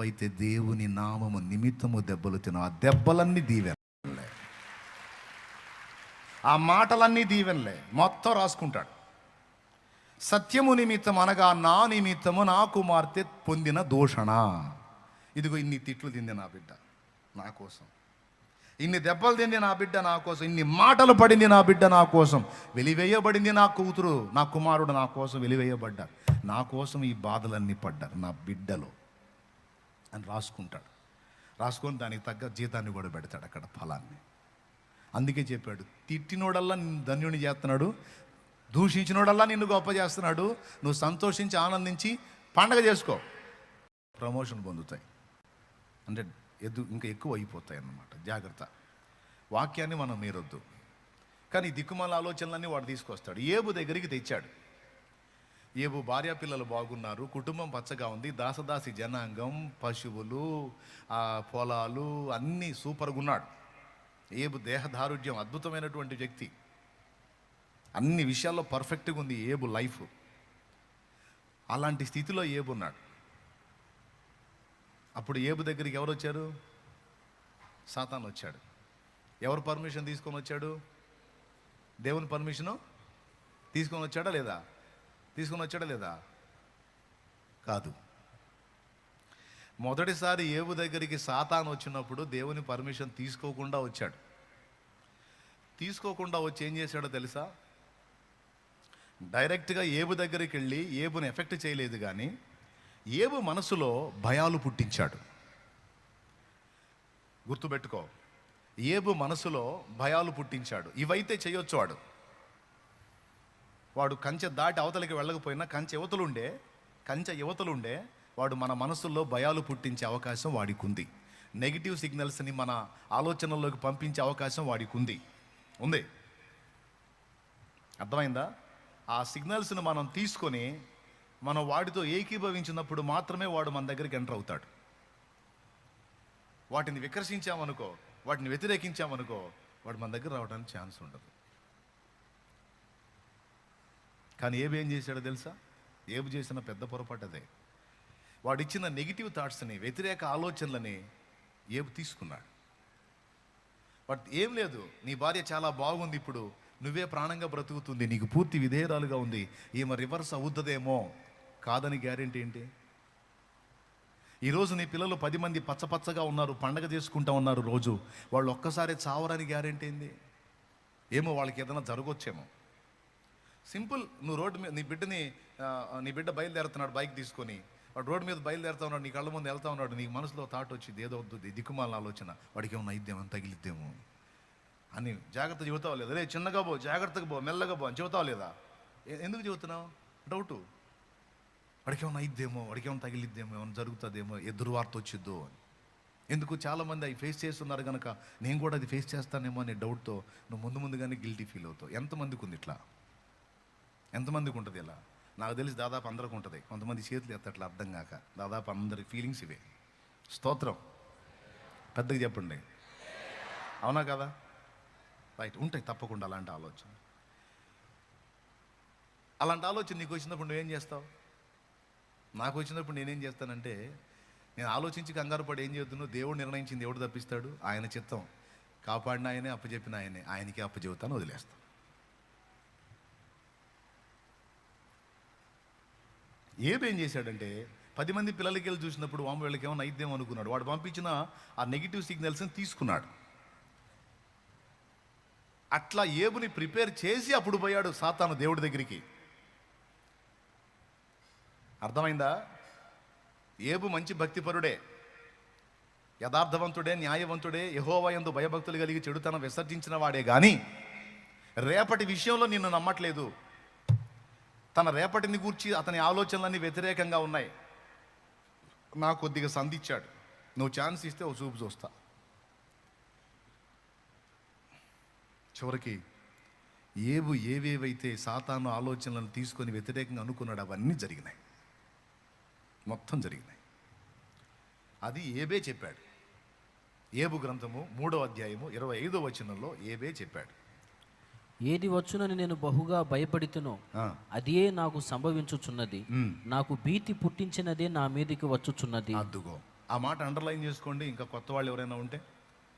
నువ్వైతే దేవుని నామము నిమిత్తము దెబ్బలు తినవు. ఆ దెబ్బలన్నీ దీవెనలే, ఆ మాటలన్నీ దీవెనలే. మొత్తం రాసుకుంటాడు. సత్యము నిమిత్తం అనగా నా నిమిత్తము నా కుమార్తె పొందిన దూషణ. ఇదిగో ఇన్ని తిట్లు తింది నా బిడ్డ నా కోసం, ఇన్ని దెబ్బలు తింది నా బిడ్డ నా కోసం, ఇన్ని మాటలు పడింది నా బిడ్డ నా కోసం, వెలివేయబడింది నా కూతురు నా కుమారుడు నా కోసం వెలివేయబడ్డారు, నా కోసం ఈ బాధలన్నీ పడ్డారు నా బిడ్డలో అని రాసుకుంటాడు. రాసుకొని దానికి తగ్గ జీతాన్ని కూడా పెడతాడు అక్కడ, ఫలాన్ని. అందుకే చెప్పాడు, తిట్టినోడల్లా ధన్యుని చేస్తున్నాడు, దూషించినోడల్లా నిన్ను గొప్ప చేస్తున్నాడు. నువ్వు సంతోషించి ఆనందించి పండగ చేసుకో, ప్రమోషన్ పొందుతాయి అంటే ఇంకా ఎక్కువ అయిపోతాయి అన్నమాట. జాగ్రత్త, వాక్యాన్ని మనం మీరొద్దు. కానీ దిక్కుమాల ఆలోచనలన్నీ వాడు తీసుకొస్తాడు. ఏబు దగ్గరికి తెచ్చాడు. ఏబు భార్య పిల్లలు బాగున్నారు, కుటుంబం పచ్చగా ఉంది, దాసదాసి జనాంగం, పశువులు, పొలాలు అన్నీ సూపర్గా ఉన్నాడు. ఏబు దేహదారుఢ్యం, అద్భుతమైనటువంటి వ్యక్తి, అన్ని విషయాల్లో పర్ఫెక్ట్గా ఉంది ఏబు లైఫ్. అలాంటి స్థితిలో ఏబు ఉన్నాడు. అప్పుడు ఏబు దగ్గరికి ఎవరు వచ్చారు? సాతాను వచ్చాడు. ఎవరు పర్మిషన్ తీసుకొని వచ్చాడు? దేవుని పర్మిషను తీసుకొని వచ్చాడా లేదా? తీసుకొని వచ్చాడా లేదా? కాదు. మొదటిసారి ఏబు దగ్గరికి సాతాను వచ్చినప్పుడు దేవుని పర్మిషన్ తీసుకోకుండా వచ్చాడు. తీసుకోకుండా వచ్చి ఏం చేశాడో తెలుసా? డైరెక్ట్గా ఏబు దగ్గరికి వెళ్ళి ఏబుని ఎఫెక్ట్ చేయలేదు, కానీ ఏబు మనసులో భయాలు పుట్టించాడు. గుర్తుపెట్టుకో, ఏబు మనసులో భయాలు పుట్టించాడు. ఇవైతే చేయొచ్చు వాడు కంచె దాటి అవతలికి వెళ్ళకపోయినా కంచె యువతలుండే వాడు మన మనసుల్లో భయాలు పుట్టించే అవకాశం వాడికి ఉంది. నెగిటివ్ సిగ్నల్స్ని మన ఆలోచనల్లోకి పంపించే అవకాశం వాడికి ఉంది. అర్థమైందా? ఆ సిగ్నల్స్ని మనం తీసుకొని మనం వాడితో ఏకీభవించినప్పుడు మాత్రమే వాడు మన దగ్గరికి ఎంటర్ అవుతాడు. వాటిని వికర్షించామనుకో, వాటిని వ్యతిరేకించామనుకో, వాడు మన దగ్గర రావడానికి ఛాన్స్ ఉండదు. కానీ ఏబు ఏం చేశాడో తెలుసా? ఏబు చేసిన పెద్ద పొరపాటు అదే. వాడు ఇచ్చిన నెగిటివ్ థాట్స్ని, వ్యతిరేక ఆలోచనలని ఏబు తీసుకున్నాడు. బట్ ఏం లేదు, నీ భార్య చాలా బాగుంది, ఇప్పుడు నువ్వే ప్రాణంగా బ్రతుకుతుంది, నీకు పూర్తి విధేయరాలుగా ఉంది, ఈమె రివర్స్ అవుతుందేమో, కాదని గ్యారెంటీ ఏంటి? ఈరోజు నీ పిల్లలు 10 మంది పచ్చపచ్చగా ఉన్నారు, పండగ చేసుకుంటా ఉన్నారు రోజు, వాళ్ళు ఒక్కసారి చావరని గ్యారెంటీ ఏంది? ఏమో వాళ్ళకి ఏదైనా జరగొచ్చేమో. సింపుల్, నువ్వు రోడ్డు మీద నీ బిడ్డ బయలుదేరుతున్నాడు బైక్ తీసుకొని, వాడు రోడ్డు మీద బయలుదేరుతా ఉన్నాడు, నీ కళ్ళ ముందు వెళ్తా ఉన్నాడు, నీకు మనసులో థాట్ వచ్చింది ఏదో వద్దు, దిక్కుమాలిన ఆలోచన, వాడికి ఏమన్నా అయిద్దేమో, తగిలిద్దేమో అని జాగ్రత్త చెబుతావు లేదా? రే చిన్నగా పో, జాగ్రత్తగా పో, మెల్లగా పో అని చెబుతావు లేదా? ఎందుకు చెబుతున్నావు? డౌటు, వాడికి ఏమన్నా అయిద్దేమో, వాడికి ఏమైనా తగిలిద్దేమో, ఏమైనా జరుగుతుందేమో, ఎదురు వార్త వచ్చిద్దో అని. ఎందుకు? చాలామంది అవి ఫేస్ చేస్తున్నారు కనుక నేను కూడా అది ఫేస్ చేస్తానేమో అనే డౌట్తో నువ్వు ముందుగానే గిల్టీ ఫీల్ అవుతావు. ఎంతమందికి ఉంది ఇట్లా? ఎంతమందికి ఉంటుంది ఇలా? నాకు తెలిసి దాదాపు అందరికి ఉంటుంది. కొంతమంది చేతులు ఎత్తట్లా అర్థం కాక, దాదాపు అందరి ఫీలింగ్స్ ఇవే. స్తోత్రం, పెద్దగా చెప్పండి. అవునా కదా? రైట్, ఉంటాయి తప్పకుండా అలాంటి ఆలోచన. నీకు వచ్చినప్పుడు నువ్వేం చేస్తావు? నాకు వచ్చినప్పుడు నేనేం చేస్తానంటే, నేను ఆలోచించి కంగారు పడి ఏం చేస్తున్నావు? దేవుడు నిర్ణయించింది ఎవడు తప్పిస్తాడు? ఆయన చిత్తం. కాపాడిన ఆయనే, అప్పచెప్పిన ఆయనే, ఆయనకే అప్పచెబుతాను, వదిలేస్తాను. ఏం చేశాడంటే 10 మంది పిల్లలకి వెళ్ళి చూసినప్పుడు వాము వీళ్ళకి ఏమైనా అయిద్దేమో అనుకున్నాడు. వాడు పంపించిన ఆ నెగిటివ్ సిగ్నల్స్ని తీసుకున్నాడు. అట్లా ఏబుని ప్రిపేర్ చేసి అప్పుడు పోయాడు సాతాను దేవుడి దగ్గరికి. అర్థమైందా? ఏబు మంచి భక్తిపరుడే, యథార్థవంతుడే, న్యాయవంతుడే, యెహోవా యందు భయభక్తులు కలిగి చెడుతనం విసర్జించిన వాడే, కానీ రేపటి విషయంలో నిన్ను నమ్మట్లేదు. తన రేపటిని గూర్చి అతని ఆలోచనలన్నీ వ్యతిరేకంగా ఉన్నాయి. నాకు కొద్దిగా సంధించాడు, నువ్వు ఛాన్స్ ఇస్తే ఓ చూపు చూస్తా. చివరికి ఏబు ఏవేవైతే సాతాను ఆలోచనలను తీసుకొని వ్యతిరేకంగా అనుకున్నాడు అవన్నీ జరిగినాయి, మొత్తం జరిగినాయి. అది ఏబే చెప్పాడు. ఏబు గ్రంథము 3వ అధ్యాయము 25వ వచనంలో ఏబే చెప్పాడు, ఏది వచ్చునని నేను బహుగా భయపడితునో అదే నాకు సంభవించుచున్నది, నాకు భీతి పుట్టించినదే నా మీదకి వచ్చుచున్నది. అదుగో ఆ మాట అండర్లైన్ చేసుకోండి. ఇంకా కొత్త వాళ్ళు ఎవరైనా ఉంటే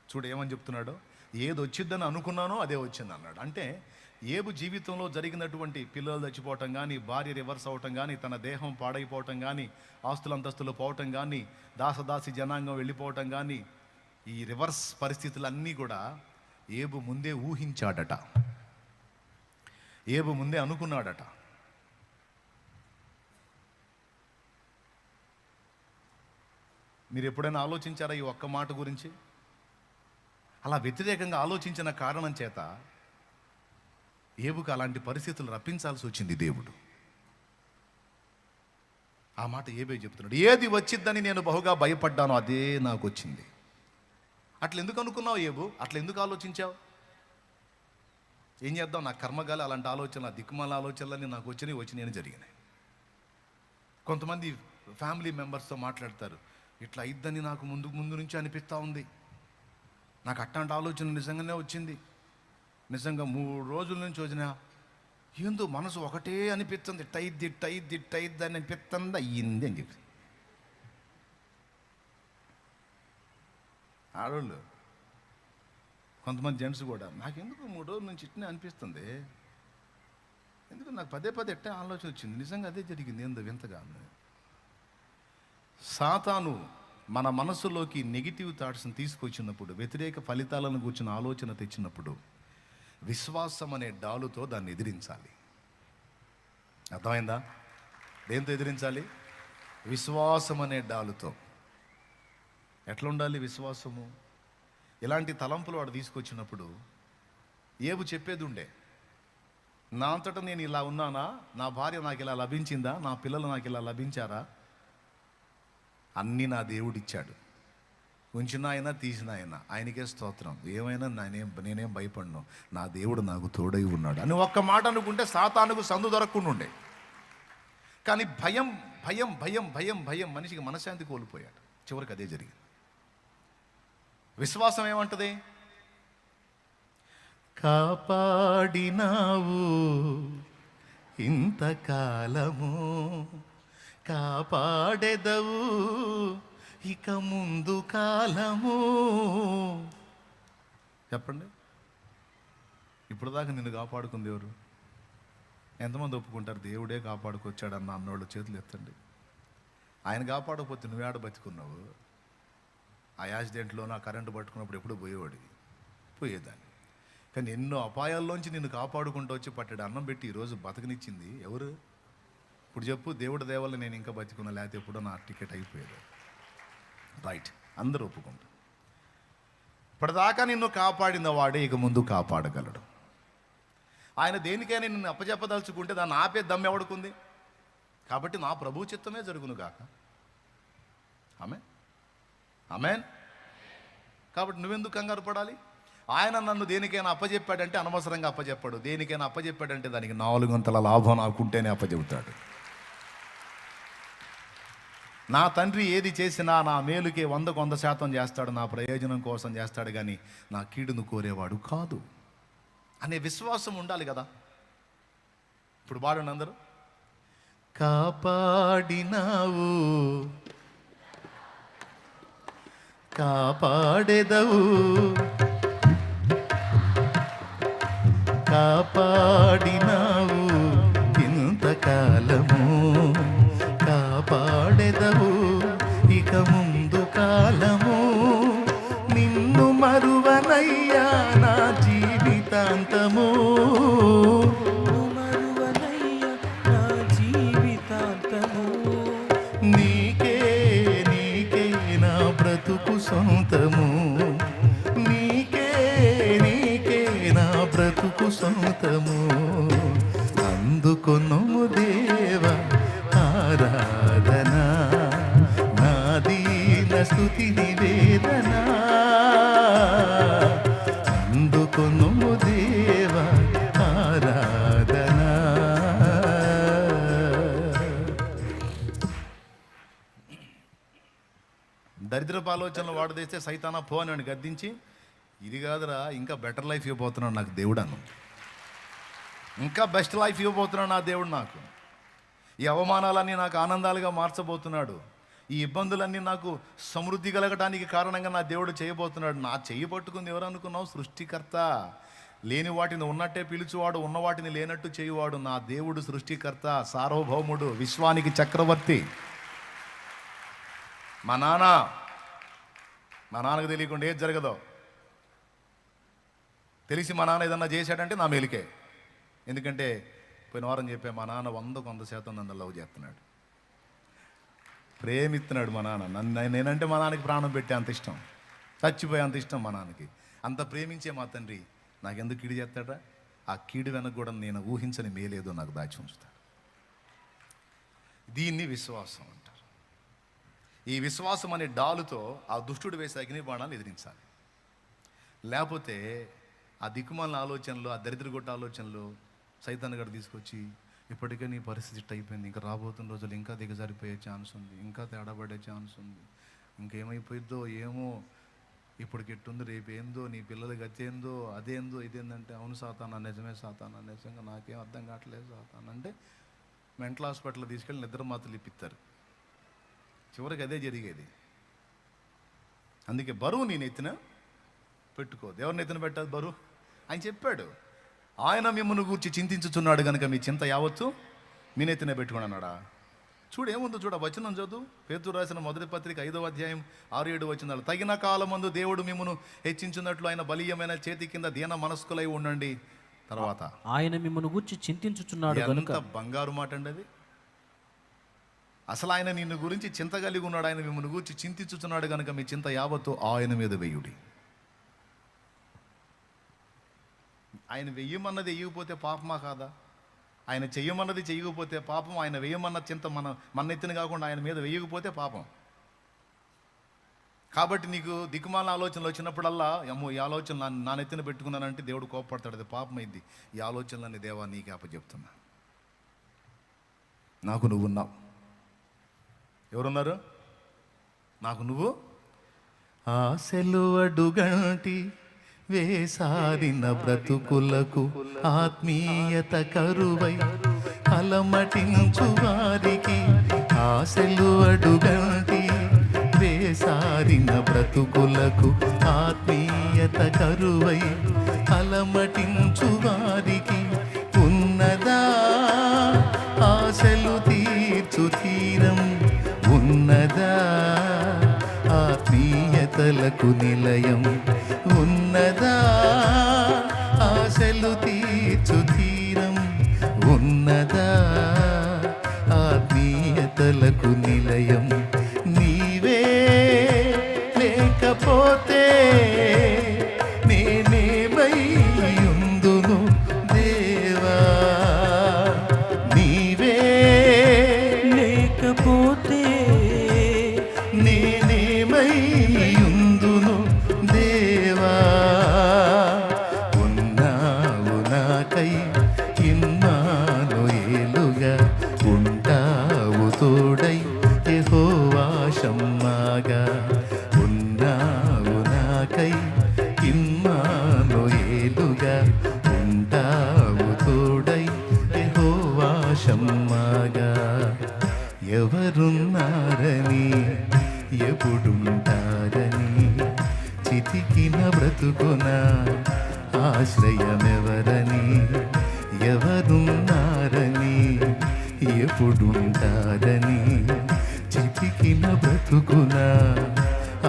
చూడు ఏమని చెప్తున్నాడో, ఏది వచ్చిద్దని అనుకున్నానో అదే వచ్చింది అన్నాడు. అంటే ఏబు జీవితంలో జరిగినటువంటి పిల్లలు చచ్చిపోవటం కానీ, భార్య రివర్స్ అవటం కానీ, తన దేహం పాడైపోవటం కానీ, ఆస్తులు అంతస్తులు పోవటం కానీ, దాసదాసి జనాంగం వెళ్ళిపోవటం కానీ, ఈ రివర్స్ పరిస్థితులన్నీ కూడా ఏబు ముందే ఊహించాడట, ఏబు ముందే అనుకున్నాడట. మీరు ఎప్పుడైనా ఆలోచించారా ఈ ఒక్క మాట గురించి? అలా వ్యతిరేకంగా ఆలోచించిన కారణం చేత ఏబుకు అలాంటి పరిస్థితులు రప్పించాల్సి వచ్చింది దేవుడు. ఆ మాట ఏబే చెప్తున్నాడు, ఏది వచ్చిద్దని నేను బహుగా భయపడ్డానో అదే నాకు వచ్చింది. అట్లా ఎందుకు అనుకున్నావు ఏబు? అట్లా ఎందుకు ఆలోచించావు? ఏం చేద్దాం, నా కర్మగాలి అలాంటి ఆలోచనలు, దిక్కుమాల ఆలోచనలన్నీ నాకు వచ్చినాయని జరిగినాయి. కొంతమంది ఫ్యామిలీ మెంబర్స్తో మాట్లాడతారు, ఇట్లా అయిద్దని నాకు ముందు నుంచి అనిపిస్తూ ఉంది, నాకు అట్లాంటి ఆలోచన నిజంగానే వచ్చింది, నిజంగా 3 రోజుల నుంచి వచ్చినా ఏందో మనసు ఒకటే అనిపిస్తుంది, టైద్ది అని అనిపిస్తుంది, అయ్యింది అని చెప్పి. ఆడవాళ్ళు కొంతమంది జెంట్స్ కూడా, నాకెందుకు 3 రోజుల నుంచి ఇట్నే అనిపిస్తుంది, ఎందుకు నాకు పదే ఎట్టే ఆలోచన వచ్చింది, నిజంగా అదే జరిగింది, ఏందో వింతగా. సాతాను మన మనసులోకి నెగిటివ్ థాట్స్ని తీసుకొచ్చినప్పుడు, వ్యతిరేక ఫలితాలను కూర్చున్న ఆలోచన తెచ్చినప్పుడు, విశ్వాసం అనే డాలుతో దాన్ని ఎదిరించాలి. అర్థమైందా? దేంతో ఎదిరించాలి? విశ్వాసం అనే డాలుతో. ఎట్లా ఉండాలి విశ్వాసము? ఇలాంటి తలంపులు వాడు తీసుకొచ్చినప్పుడు ఏబు చెప్పేది ఉండే, నా అంతటా నేను ఇలా ఉన్నానా, నా భార్య నాకు ఇలా లభించిందా, నా పిల్లలు నాకు ఇలా లభించారా, అన్నీ నా దేవుడిచ్చాడు, ఉంచిన ఆయన తీసిన ఆయనకే స్తోత్రం, ఏమైనా నేనేం భయపడను, నా దేవుడు నాకు తోడై ఉన్నాడు అని ఒక్క మాట అనుకుంటే సాతానుకు సందు దొరకకుండా ఉండే. కానీ భయం భయం భయం భయం భయం మనిషికి మనశ్శాంతి కోల్పోయాడు. చివరికి అదే జరిగింది. విశ్వాసం ఏమంటది? కాపాడినావు ఇంతకాలము, కాపాడెదవు ఇక ముందు కాలము. చెప్పండి, ఇప్పుడు దాకా నిన్ను కాపాడుకుంది ఎవరు? ఎంతమంది ఒప్పుకుంటారు దేవుడే కాపాడుకొచ్చాడన్న అన్నోళ్ళు చేతులు ఎత్తండి. ఆయన కాపాడకపోతే నువ్వేడ బతుకున్నావు? ఆ యాక్సిడెంట్లో నా కరెంటు పట్టుకున్నప్పుడు ఎప్పుడు పోయేదాన్ని. కానీ ఎన్నో అపాయాల్లోంచి నిన్ను కాపాడుకుంటూ వచ్చి పట్టాడు అన్నం పెట్టి ఈరోజు బతకనిచ్చింది ఎవరు? ఇప్పుడు చెప్పు, దేవుడి దేవల్ల నేను ఇంకా బతుకున్నా, లేకపోతే ఎప్పుడో నా టికెట్ అయిపోయేది. రైట్, అందరూ ఒప్పుకుంటారు. ఇప్పటిదాకా నిన్ను కాపాడిన వాడే ఇక ముందు కాపాడగలడు. ఆయన దేనికైనా నిన్ను అప్పచెప్పదలుచుకుంటే దాన్ని ఆపే దమ్ము ఎవడుకుంది? కాబట్టి నా ప్రభు చిత్తమే జరుగును గాక. ఆమేన్. కాబట్టి నువ్వెందుకు కంగారు పడాలి? ఆయన నన్ను దేనికైనా అప్పచెప్పాడంటే అనవసరంగా అప్పచెప్పాడు. దేనికైనా అప్పచెప్పాడంటే దానికి 4 లాభం నాకుంటేనే అప్పచెబుతాడు. నా తండ్రి ఏది చేసినా నా మేలుకే 100% చేస్తాడు, నా ప్రయోజనం కోసం చేస్తాడు, కానీ నా కీడును కోరేవాడు కాదు అనే విశ్వాసం ఉండాలి కదా. ఇప్పుడు పాడండి అందరూ. కాపాడినావు కాపాడెదవు, కాపాడినావు ఇంతకాలము, కాపాడెదవు ఇక ముందు కాలము, నిన్ను మరువనయ్యా నా జీవితాంతము, నీకే నా బ్రతుకు సొంతము, నీకే నా బ్రతుకు సొంతము, అందుకొనుము దేవా ఆరాధన, నా దీన స్తుతి నివేదన, అందుకొనుము దేవా ఆరాధన. దరిద్రపు ఆలోచనలు వాడు తెస్తే సైతానా పో అని గద్దించి, ఇది కాదురా ఇంకా బెటర్ లైఫ్ ఇవ్వబోతున్నాడు నాకు దేవుడు అను, ఇంకా బెస్ట్ లైఫ్ ఇవ్వబోతున్నాడు నా దేవుడు నాకు, ఈ అవమానాలన్నీ నాకు ఆనందాలుగా మార్చబోతున్నాడు, ఈ ఇబ్బందులన్నీ నాకు సమృద్ధి కలగటానికి కారణంగా నా దేవుడు చేయబోతున్నాడు. నా చెయ్యి పట్టుకుంది ఎవరు అనుకున్నావు? సృష్టికర్త. లేని వాటిని ఉన్నట్టే పిలుచువాడు, ఉన్న వాటిని లేనట్టు చేయువాడు నా దేవుడు. సృష్టికర్త, సార్వభౌముడు, విశ్వానికి చక్రవర్తి. మా నాన్నకు తెలియకుండా ఏది జరగదో. తెలిసి మా నాన్న ఏదన్నా చేశాడంటే నా మేలుకే. ఎందుకంటే పోయిన వారం చెప్పే మా నాన్న 100% నన్ను లవ్ చేస్తున్నాడు, ప్రేమిస్తున్నాడు. మా నాన్న నేనంటే మా నాన్నకి ప్రాణం పెట్టే అంత ఇష్టం, చచ్చిపోయే అంత ఇష్టం మా నాన్నకి. అంత ప్రేమించే మా తండ్రి నాకెందుకు కీడు చేస్తాడా? ఆ కీడు వెనక కూడా నేను ఊహించని మేలేదో నాకు దాచి ఉంచుతాడు. దీన్ని విశ్వాసం అంటారు. ఈ విశ్వాసం అనే డాలుతో ఆ దుష్టుడు వేసే అగ్ని బాణాలు ఎదిరించాలి. లేకపోతే ఆ దిక్కుమాలిన ఆలోచనలు, ఆ దరిద్రగొట్ట ఆలోచనలు సైతాన్ని గడ తీసుకొచ్చి ఇప్పటికే నీ పరిస్థితి ఇట్ట అయిపోయింది, ఇంకా రాబోతున్న రోజులు ఇంకా దిగజారిపోయే ఛాన్స్ ఉంది, ఇంకా తేడాపడే ఛాన్స్ ఉంది, ఇంకేమైపోయిద్దో ఏమో, ఇప్పటికి ఎట్టుంది, రేపు ఏందో, నీ పిల్లల గతి ఏందో, అదేందో ఇదేందంటే, అవును సాతానా, నిజమే సాతానా, నిజంగా నాకేం అర్థం కావట్లేదు సాతానా అంటే మెంటల్ హాస్పిటల్ తీసుకెళ్ళి నిద్ర మాత్రలు ఇప్పిస్తారు. చివరికి అదే జరిగేది. అందుకే బరువు నీ నెత్తిన పెట్టుకో. దేవుని నెత్తిన పెట్టాలి బరువు. ఆయన చెప్పాడు, ఆయన మిమ్మల్ని గూర్చి చింతించుచున్నాడు కనుక మీ చింత యావత్తు మీ నెత్తిన పెట్టుకోండి అన్నాడా? చూడు ఏముందో చూడ, వచనం చదువు. పేతురు రాసిన మొదటి పత్రిక 5వ అధ్యాయం 6-7 వచనాలు. తగిన కాలమందు దేవుడు మిమ్మును హెచ్చించున్నట్లు ఆయన బలీయమైన చేతి కింద దీన మనస్కులై ఉండండి. తర్వాత ఆయన మిమ్మల్ని గూర్చి చింతించుచున్నాడు కనుక. ఎంత బంగారు మాట అండి అది. అసలు ఆయన నిన్ను గురించి చింత కలిగి ఉన్నాడు. ఆయన మిమ్మల్ని గురించి చింతించుచున్నాడు కనుక మీ చింత యావత్తు ఆయన మీద వేయుడి. ఆయన వెయ్యమన్నది వెయ్యకపోతే పాపమా కాదా? ఆయన చెయ్యమన్నది చెయ్యకపోతే పాపం. ఆయన వేయమన్న చింత మన ఎత్తిన కాకుండా ఆయన మీద వేయకపోతే పాపం. కాబట్టి నీకు దిక్కుమాల ఆలోచనలు వచ్చినప్పుడల్లా, అమ్మో ఈ ఆలోచన నా నెత్తిన పెట్టుకున్నానంటే దేవుడు కోపపడతాడు, అది పాపం అయింది. ఈ ఆలోచనలన్నీ దేవా నీకే అప్పచెప్తున్నా. నాకు నువ్వు ఉన్నావు. ఎవరున్నారు? నాకు నువ్వు. ఆశలు అడుగంటి వేసారిన బ్రతుకులకు ఆత్మీయత కరువై అలమటించు వారికి. ఆశలు అడుగంటి వేసారిన బ్రతుకులకు ఆత్మీయత కరువై అలమటించు వారికి ఉన్నదా ఆశలు తీర్చు తీరం, ఉన్నదా ఆత్మీయతలకు నిలయం, ఉన్నదా ఆశలు తీర్చు తీరం, ఉన్నదా ఆత్మీయతలకు నిలయం. నీవే లేకపోతే నేనేమై ఉందును దేవా, నీవే లేకపోతే నేనేమై ఉందును దేవా. ఉన్నావు నాకై ఇమ్మానుయేలుగా, ఉంటావు తోడై యెహోవా షమ్మాగా. ఉన్నావు నాకై ఇమ్మానుయేలుగా, ఉంటావు తోడై యెహోవా షమ్మాగా. ఎవరున్నారని ఎప్పుడుంటారని చితికిన బ్రతుకున ఆశ్రయమెవరని. ఎవరున్నారని ఎప్పుడుంటారని చితికిన బ్రతుకున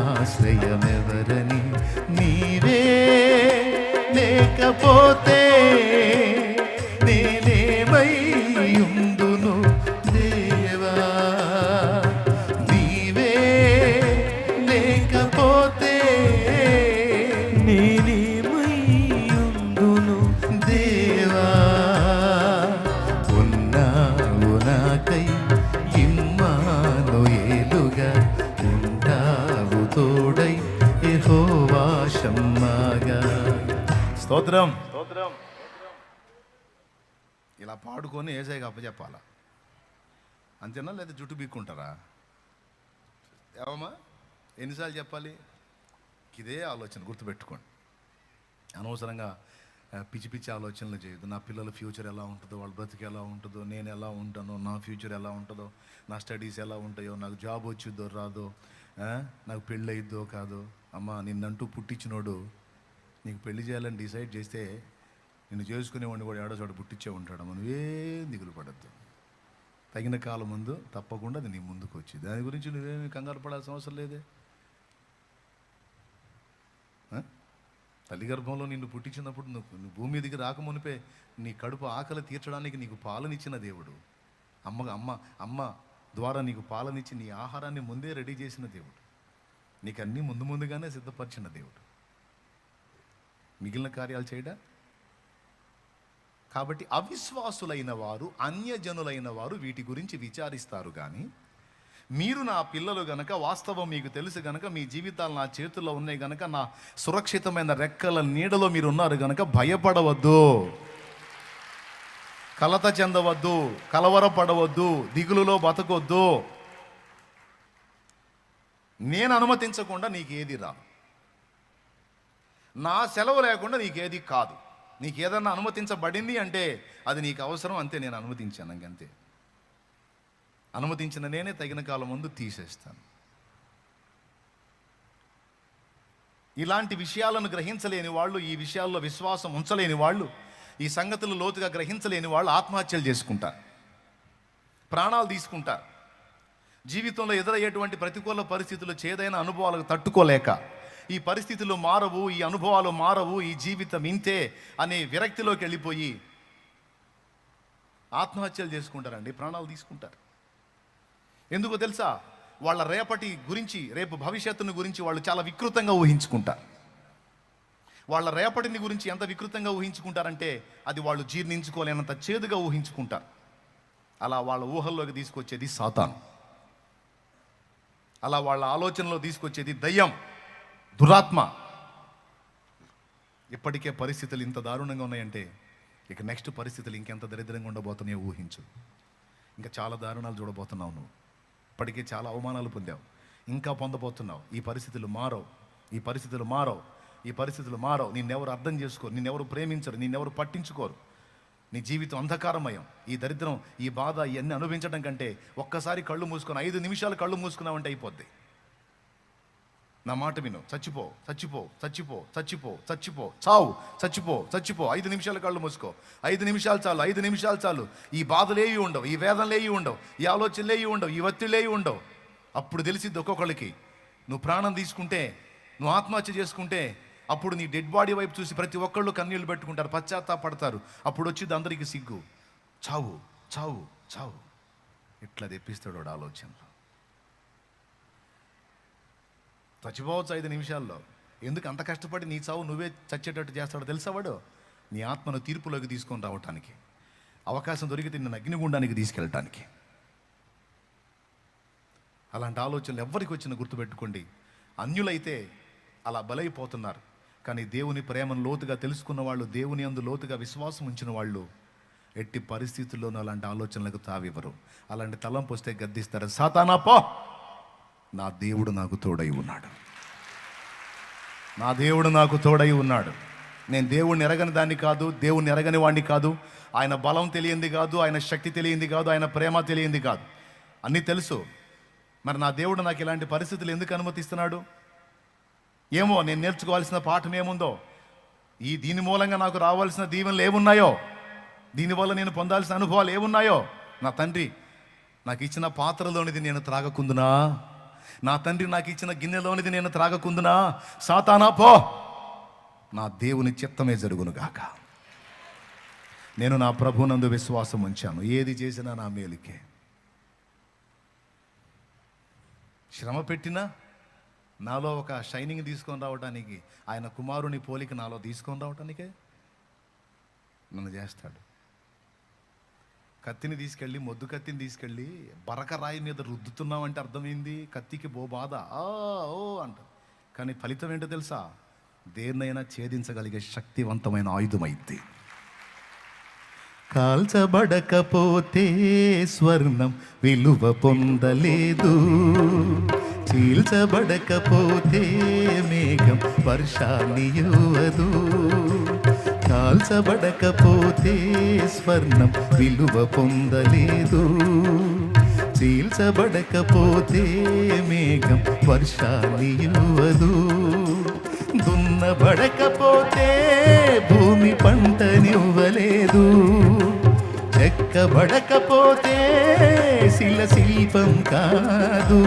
ఆశ్రయమెవరని. నీవే లేకపోతే నేనేమై ఉందును దేవా, నీవే లేకపోతే నేనేమై ఉందును దేవా. ఉన్నావు నాకై ఇమ్మానుయేలుగా, ఉంటావు తోడై యెహోవా షమ్మాగా. స్తోత్రం. ఇలా పాడుకొని ఏసైకి అప్పచెప్పాలా అంతేనా? లేదా జుట్టు బీక్కుంటారా? ఏమమ్మా ఎన్నిసార్లు చెప్పాలి? ఇదే ఆలోచన గుర్తుపెట్టుకోండి. అనవసరంగా పిచ్చి పిచ్చి ఆలోచనలు చేయొద్దు. నా పిల్లల ఫ్యూచర్ ఎలా ఉంటుందో, వాళ్ళ బ్రతికి ఎలా ఉంటుందో, నేను ఎలా ఉంటానో, నా ఫ్యూచర్ ఎలా ఉంటుందో, నా స్టడీస్ ఎలా ఉంటాయో, నాకు జాబ్ వచ్చిద్దో రాదో, నాకు పెళ్ళి అయిద్దో కాదో. అమ్మ, నిన్నంటూ పుట్టించినోడు నీకు పెళ్లి చేయాలని డిసైడ్ చేస్తే నిన్ను చేసుకునేవాడిని కూడా ఏడో చోట పుట్టించే ఉంటాడు. నువ్వేం దిగులు పడద్దు. తగిన కాలం ముందు తప్పకుండా అది నీ ముందుకు వచ్చి, దాని గురించి నువ్వేమి కంగారు పడాల్సిన అవసరం లేదే. తల్లి గర్భంలో నిన్ను పుట్టించినప్పుడు నువ్వు భూమి మీదకి రాకమునిపే నీ కడుపు ఆకలి తీర్చడానికి నీకు పాలనిచ్చిన దేవుడు, అమ్మ ద్వారా నీకు పాలనిచ్చి నీ ఆహారాన్ని ముందే రెడీ చేసిన దేవుడు, నీకు అన్నీ ముందుగానే సిద్ధపరిచిన దేవుడు. మిగిలిన కార్యాలు చేయడా? కాబట్టి అవిశ్వాసులైన వారు, అన్యజనులైన వారు వీటి గురించి విచారిస్తారు. కానీ మీరు నా పిల్లలు గనక, వాస్తవం మీకు తెలుసు గనక, మీ జీవితాలు నా చేతుల్లో ఉన్నాయి గనక, నా సురక్షితమైన రెక్కల నీడలో మీరు ఉన్నారు గనక భయపడవద్దు, కలత చెందవద్దు, కలవరపడవద్దు, దిగులులో బతకొద్దు. నేను అనుమతించకుండా నీకేది రాదు, నా సెలవు లేకుండా నీకేది కాదు. నీకు ఏదన్నా అనుమతించబడింది అంటే అది నీకు అవసరం, అంతే. నేను అనుమతించాను, ఇంకంతే. అనుమతించిన నేనే తగిన కాలం ముందు తీసేస్తాను. ఇలాంటి విషయాలను గ్రహించలేని వాళ్ళు, ఈ విషయాల్లో విశ్వాసం ఉంచలేని వాళ్ళు, ఈ సంగతులు లోతుగా గ్రహించలేని వాళ్ళు ఆత్మహత్యలు చేసుకుంటారు, ప్రాణాలు తీసుకుంటారు. జీవితంలో ఎదురయ్యేటువంటి ప్రతికూల పరిస్థితులు, చేదైన అనుభవాలకు తట్టుకోలేక, ఈ పరిస్థితులు మారవు, ఈ అనుభవాలు మారవు, ఈ జీవితం ఇంతే అనే విరక్తిలోకి వెళ్ళిపోయి ఆత్మహత్యలు చేసుకుంటారండి, ప్రాణాలు తీసుకుంటారు. ఎందుకో తెలుసా? వాళ్ళ రేపటి గురించి, రేపు భవిష్యత్తుని గురించి వాళ్ళు చాలా వికృతంగా ఊహించుకుంటారు. వాళ్ళ రేపటిని గురించి ఎంత వికృతంగా ఊహించుకుంటారంటే అది వాళ్ళు జీర్ణించుకోలేనంత చేదుగా ఊహించుకుంటారు. అలా వాళ్ళ ఊహల్లోకి తీసుకొచ్చేది సాతాను, అలా వాళ్ళ ఆలోచనలో తీసుకొచ్చేది దయ్యం, దురాత్మ. ఇప్పటికే పరిస్థితులు ఇంత దారుణంగా ఉన్నాయంటే ఇక నెక్స్ట్ పరిస్థితులు ఇంకెంత దరిద్రంగా ఉండబోతున్నాయో ఊహించు. ఇంకా చాలా దారుణాలు చూడబోతున్నావు నువ్వు. ఇప్పటికే చాలా అవమానాలు పొందావు, ఇంకా పొందబోతున్నావు. ఈ పరిస్థితులు మారవు, ఈ పరిస్థితులు మారవు, ఈ పరిస్థితులు మారవు. నిన్నెవరు అర్థం చేసుకోరు, నిన్నెవరు ప్రేమించరు, నిన్నెవరు పట్టించుకోరు. నీ జీవితం అంధకారమయం. ఈ దరిద్రం, ఈ బాధ, ఇవన్నీ అనుభవించడం కంటే ఒక్కసారి కళ్ళు మూసుకొని 5 నిమిషాలు కళ్ళు మూసుకున్నావంటే అయిపోద్ది. నా మాట విను. చచ్చిపో, చచ్చిపో, చచ్చిపో, చచ్చిపో, చచ్చిపో, చావు, చచ్చిపో, చచ్చిపో. 5 నిమిషాలు కళ్ళు మూసుకో. 5 నిమిషాలు చాలు, 5 నిమిషాలు చాలు. ఈ బాధలేవి ఉండవు, ఈ వేదనలేవి ఉండవు, ఈ ఆలోచనలేవి ఉండవు, ఈ ఒత్తిళ్ళేవి ఉండవు. అప్పుడు తెలిసిద్ది ఒక్కొక్కళ్ళకి, నువ్వు ప్రాణం తీసుకుంటే, నువ్వు ఆత్మహత్య చేసుకుంటే, అప్పుడు నీ డెడ్ బాడీ వైపు చూసి ప్రతి ఒక్కళ్ళు కన్నీళ్ళు పెట్టుకుంటారు, పశ్చాత్తాపడతారు. అప్పుడు వచ్చింది అందరికీ సిగ్గు. చావు, చావు, చావు. ఇట్లా తెప్పిస్తాడు వాడు ఆలోచనలు. చచ్చిపోవచ్చు 5 నిమిషాల్లో. ఎందుకు అంత కష్టపడి నీ చావు నువ్వే చచ్చేటట్టు చేస్తాడో తెలుసా? వాడు నీ ఆత్మను తీర్పులోకి తీసుకొని రావటానికి, అవకాశం దొరికితే నిన్ను అగ్నిగుండానికి తీసుకెళ్ళటానికి. అలాంటి ఆలోచనలు ఎవరికి వచ్చినా గుర్తుపెట్టుకోండి. అన్యులైతే అలా బలైపోతున్నారు. కానీ దేవుని ప్రేమను లోతుగా తెలుసుకున్న వాళ్ళు, దేవుని యందు లోతుగా విశ్వాసం ఉంచిన వాళ్ళు ఎట్టి పరిస్థితుల్లోనూ అలాంటి ఆలోచనలకు తావివ్వరు. అలాంటి తలంపు వస్తే గద్దిస్తారు. సాతానా పో, నా దేవుడు నాకు తోడై ఉన్నాడు, నా దేవుడు నాకు తోడై ఉన్నాడు. నేను దేవుడిని ఎరగని దాన్ని కాదు, దేవుడిని ఎరగని వాడిని కాదు, ఆయన బలం తెలియంది కాదు, ఆయన శక్తి తెలియంది కాదు, ఆయన ప్రేమ తెలియంది కాదు, అన్నీ తెలుసు. మరి నా దేవుడు నాకు ఇలాంటి పరిస్థితులు ఎందుకు అనుమతిస్తున్నాడు? ఏమో, నేను నేర్చుకోవాల్సిన పాఠం ఏముందో, దీని మూలంగా నాకు రావాల్సిన దీవెనలు ఏమున్నాయో, దీనివల్ల నేను పొందాల్సిన అనుభవాలు ఏమున్నాయో. నా తండ్రి నాకు ఇచ్చిన పాత్రలోనిది నేను త్రాగకుందునా, నా తండ్రి నాకు ఇచ్చిన గిన్నెలోనిది నేను త్రాగకుందునా. సాతానా పో, నా దేవుని చిత్తమే జరుగునుగాక. నేను నా ప్రభునందు విశ్వాసం ఉంచాను, ఏది చేసినా నా మేలుకే. శ్రమ పెట్టినా నాలో ఒక షైనింగ్ తీసుకొని రావడానికి, ఆయన కుమారుని పోలిక నాలో తీసుకొని రావటానికే నన్ను చేస్తాడు. కత్తిని తీసుకెళ్ళి, మొద్దు కత్తిని తీసుకెళ్ళి బరక రాయి మీద రుద్దుతున్నామంటే అర్థమైంది, కత్తికి బాధ ఓ అంట. కానీ ఫలితం ఏంటో తెలుసా? దేన్నైనా ఛేదించగలిగే శక్తివంతమైన ఆయుధమైంది. కాల్చబడకపోతే స్వర్ణం విలువ పొందలేదు, చీల్చబడకపోతే మేఘం వర్షాన్ని ఇవ్వదు, కాల్చబడకపోతే స్వర్ణం విలువ పొందలేదు, చీల్చబడకపోతే మేఘం వర్షాన్ని ఇవ్వదు, దున్నబడకపోతే భూమి పంటనివ్వలేదు, చెక్కబడకపోతే శిల్పం కాదు,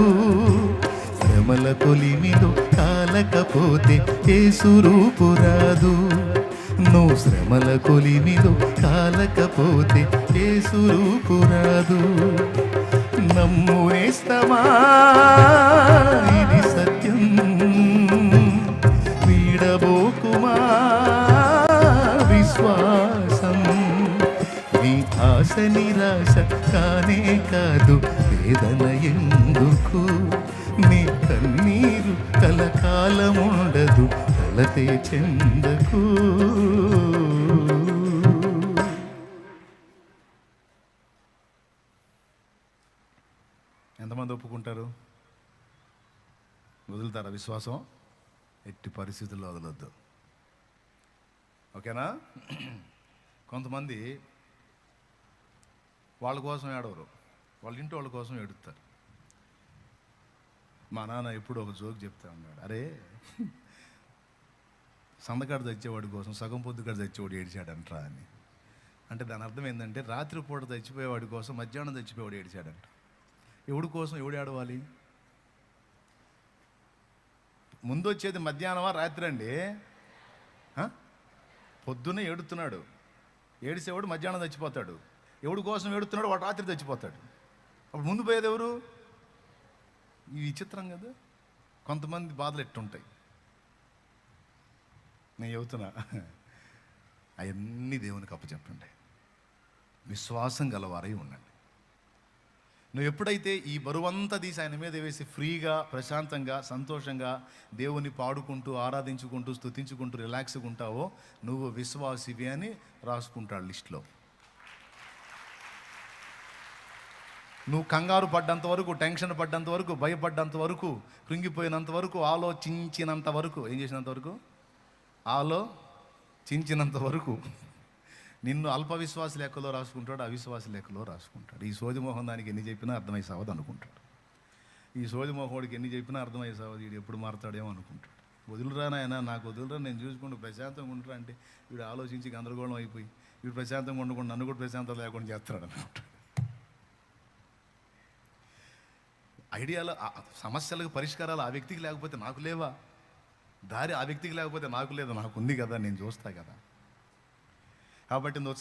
శ్రమల కొలిమిలో కాలకపోతే యేసు రూపు రాదు, నువ్వు శ్రమల కొలిమిలో కాలకపోతే యేసు రూపు రాదు. నమ్మునేస్తమా ఇది సత్యం, వీడబోకుమా విశ్వాసం, నీ ఆశ నిరాశ కానే కాదు, వేదన ఎందుకు, నీ కన్నీరు కలకాలముండదు, కలతే చెందకు. ఎంతమంది ఒప్పుకుంటారు? వదులుతారా విశ్వాసం? ఎట్టి పరిస్థితుల్లో వదలొద్దు, ఓకేనా? కొంతమంది వాళ్ళ కోసం ఏడవరు, వాళ్ళ ఇంటి వాళ్ళ కోసం ఏడుస్తారు. మా నాన్న ఎప్పుడు ఒక జోక్ చెప్తా ఉన్నాడు, అరే సందకాడు చచ్చేవాడి కోసం సగం పొద్దుకాడు చచ్చేవాడు ఏడిచాడంట్రా అని. అంటే దాని అర్థం ఏంటంటే రాత్రిపూట చచ్చిపోయేవాడి కోసం మధ్యాహ్నం చచ్చిపోయేవాడు ఏడిచాడంట. ఎవడి కోసం ఎవడు ఏడవాలి? ముందు వచ్చేది మధ్యాహ్నమా రాత్రి అండి? పొద్దున్నే ఏడుతున్నాడు, ఏడిసేవాడు మధ్యాహ్నం చచ్చిపోతాడు. ఎవడి కోసం ఏడుతున్నాడు వాడు రాత్రి చచ్చిపోతాడు. అప్పుడు ముందు పోయేది ఎవరు? ఈ విచిత్రం కదా, కొంతమంది బాధలు ఎట్టుంటాయి. నేను చెబుతున్నా, అవన్నీ దేవునికి అప్పచెప్పండి, విశ్వాసం గలవారై ఉండండి. నువ్వు ఎప్పుడైతే ఈ బరువంతా తీసి ఆయన మీద వేసి ఫ్రీగా ప్రశాంతంగా సంతోషంగా దేవుని పాడుకుంటూ ఆరాధించుకుంటూ స్తుతించుకుంటూ రిలాక్స్గా ఉంటావో నువ్వు విశ్వాసివి అని రాసుకుంటాడు లిస్టులో. నువ్వు కంగారు పడ్డంత వరకు, టెన్షన్ పడ్డంత వరకు, భయపడ్డంత వరకు, కృంగిపోయినంత వరకు, ఆలోచించినంత వరకు, ఏం చేసినంత వరకు, ఆలోచించినంత వరకు నిన్ను అల్ప విశ్వాస లెక్కలో రాసుకుంటాడు, అవిశ్వాస లెక్కలో రాసుకుంటాడు. ఈ సోదిమోహం దానికి ఎన్ని చెప్పినా అర్థమై సావదు అనుకుంటాడు. ఈ సోదిమోహోడికి ఎన్ని చెప్పినా అర్థమై సావదు, వీడు ఎప్పుడు మారుతాడేమో అనుకుంటాడు. వదులురా నాయన, నాకు వదులురా, నేను చూసుకుంటూ ప్రశాంతంగా ఉంటారా అంటే వీడు ఆలోచించి గందరగోళం అయిపోయి వీడు ప్రశాంతంగా ఉండకుండా నన్ను కూడా ప్రశాంతం లేకుండా చేస్తాడు అనుకుంటాడు. ఐడియాలు, సమస్యలకు పరిష్కారాలు ఆ వ్యక్తికి లేకపోతే నాకు లేవా? దారి ఆ వ్యక్తికి లేకపోతే నాకు లేదా? నాకు ఉంది కదా, నేను చూస్తా కదా. కాబట్టి నువ్వు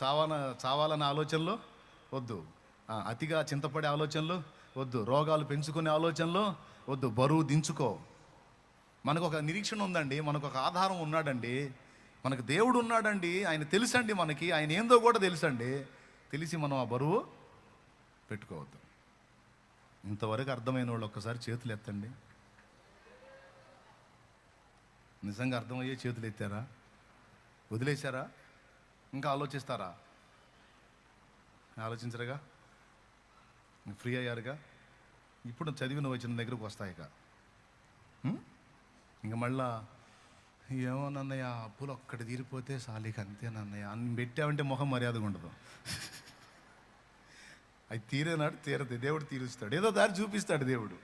చావాలన్న ఆలోచనలు వద్దు, అతిగా చింతపడే ఆలోచనలు వద్దు, రోగాలు పెంచుకునే ఆలోచనలు వద్దు, బరువు దించుకో. మనకు ఒక నిరీక్షణ ఉందండి, మనకు ఒక ఆధారం ఉన్నాడండి, మనకు దేవుడు ఉన్నాడండి, ఆయన తెలుసండి, మనకి ఆయన ఏందో కూడా తెలుసండి. తెలిసి మనం ఆ బరువు పెట్టుకోవద్దు. ఇంతవరకు అర్థమైన వాళ్ళు ఒక్కసారి చేతులు ఎత్తండి. నిజంగా అర్థమయ్యే చేతులు ఎత్తారా? వదిలేశారా? ఇంకా ఆలోచిస్తారా? ఆలోచించరుగా, ఫ్రీ అయ్యారుగా. ఇప్పుడు చదివిన వచ్చిన దగ్గరకు వస్తాయిక. ఇంక మళ్ళా ఏమోనన్నయ్య అప్పులు ఒక్కటి తీరిపోతే సాలికి అంతేనన్నయ్య అని పెట్టామంటే మొహం మర్యాదగా ఉండదు. అది తీరేనాడు తీరదు, దేవుడు తీరుస్తాడు, ఏదో దారి చూపిస్తాడు దేవుడు.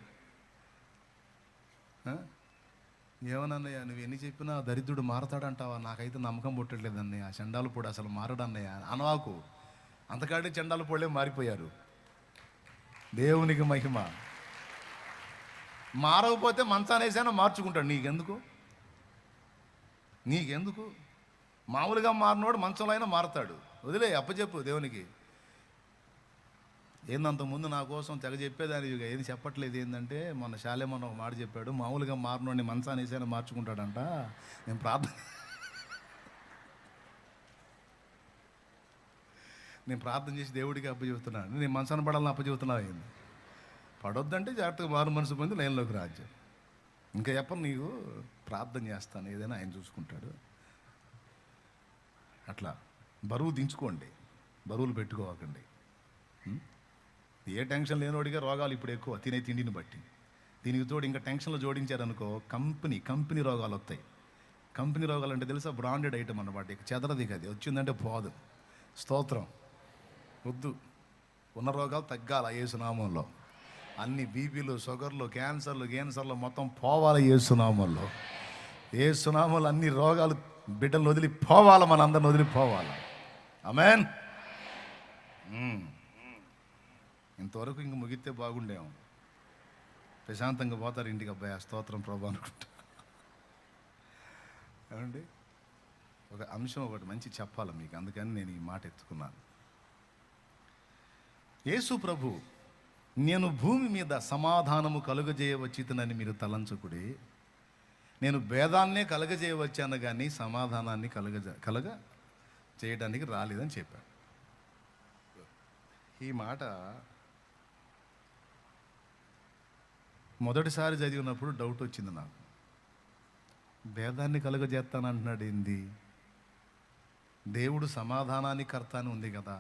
ఏమన్నయ్య నువ్వు ఎన్ని చెప్పినా దరిద్రుడు మారతాడంటావా? నాకైతే నమ్మకం పుట్టట్లేదు అన్నయ్య, చండాలు పొడి అసలు మారడన్నయ్య అనవాకు. అంతకాడే చండాలు పొడే మారిపోయారు. దేవునికి మహిమ. మారకపోతే మంచానేసైనా మార్చుకుంటాడు. నీకెందుకు? మామూలుగా మారినోడు మంచంలో అయినా మారతాడు. వదిలే, అప్పచెప్పు దేవునికి. ఏందంత ముందు నా కోసం తెగ చెప్పేదాని ఏది చెప్పట్లేదు. ఏంటంటే మొన్న శాలేమన్న ఒక మాట చెప్పాడు, మామూలుగా మారినోడిని మంచాన్ని వేసైనా మార్చుకుంటాడంట. నేను ప్రార్థన చేసి దేవుడికి అప్పచెబుతున్నాను. నేను మంచాన్ని పడాలని అప్పచెబుతున్నావు. ఏంది పడొద్దంటే జాగ్రత్తగా మారు మనసు పొంది లైన్లోకి రాజ్యం. ఇంకా చెప్పను, నీకు ప్రార్థన చేస్తాను, ఏదైనా ఆయన చూసుకుంటాడు. అట్లా బరువు దించుకోండి, బరువులు పెట్టుకోకండి. ఏ టెన్షన్ లేనివాడిగా రోగాలు ఇప్పుడు ఎక్కువ, తినే తిండిని బట్టి. దీనికి తోడు ఇంకా టెన్షన్లు జోడించారనుకో కంపెనీ రోగాలు వస్తాయి. కంపెనీ రోగాలు అంటే తెలుసా, బ్రాండెడ్ ఐటమ్ అన్నమాట. ఇక చెదరది, అది వచ్చిందంటే పోదు. స్తోత్రం. వద్దు, ఉన్న రోగాలు తగ్గాల యేసునామంలో. అన్ని బీపీలు, షుగర్లు, క్యాన్సర్లు మొత్తం పోవాలి యేసునామంలో. యేసునామంలో అన్ని రోగాలు బిడ్డలు వదిలిపోవాలి, మనందరిని వదిలిపోవాలి. ఆమేన్. ఇంతవరకు ఇంక ముగిస్తే బాగుండేము. ప్రశాంతంగా పోతారు ఇంటికి. అబ్బాయి స్తోత్రం ప్రభు అనుకుంటా. ఏమండి, ఒక అంశం ఒకటి మంచి చెప్పాలి మీకు, అందుకని నేను ఈ మాట ఎత్తుకున్నాను. యేసు ప్రభు, నేను భూమి మీద సమాధానము కలుగజేయవచ్చితనని మీరు తలంచుకుడి, నేను భేదాన్నే కలగజేయవచ్చాను కానీ సమాధానాన్ని కలగ చేయడానికి రాలేదని చెప్పాడు. ఈ మాట మొదటిసారి చదివినప్పుడు డౌట్ వచ్చింది నాకు. భేదాన్ని కలుగజేస్తానంటున్నాడు ఏంది? దేవుడు సమాధానానికి కర్త అని ఉంది కదా.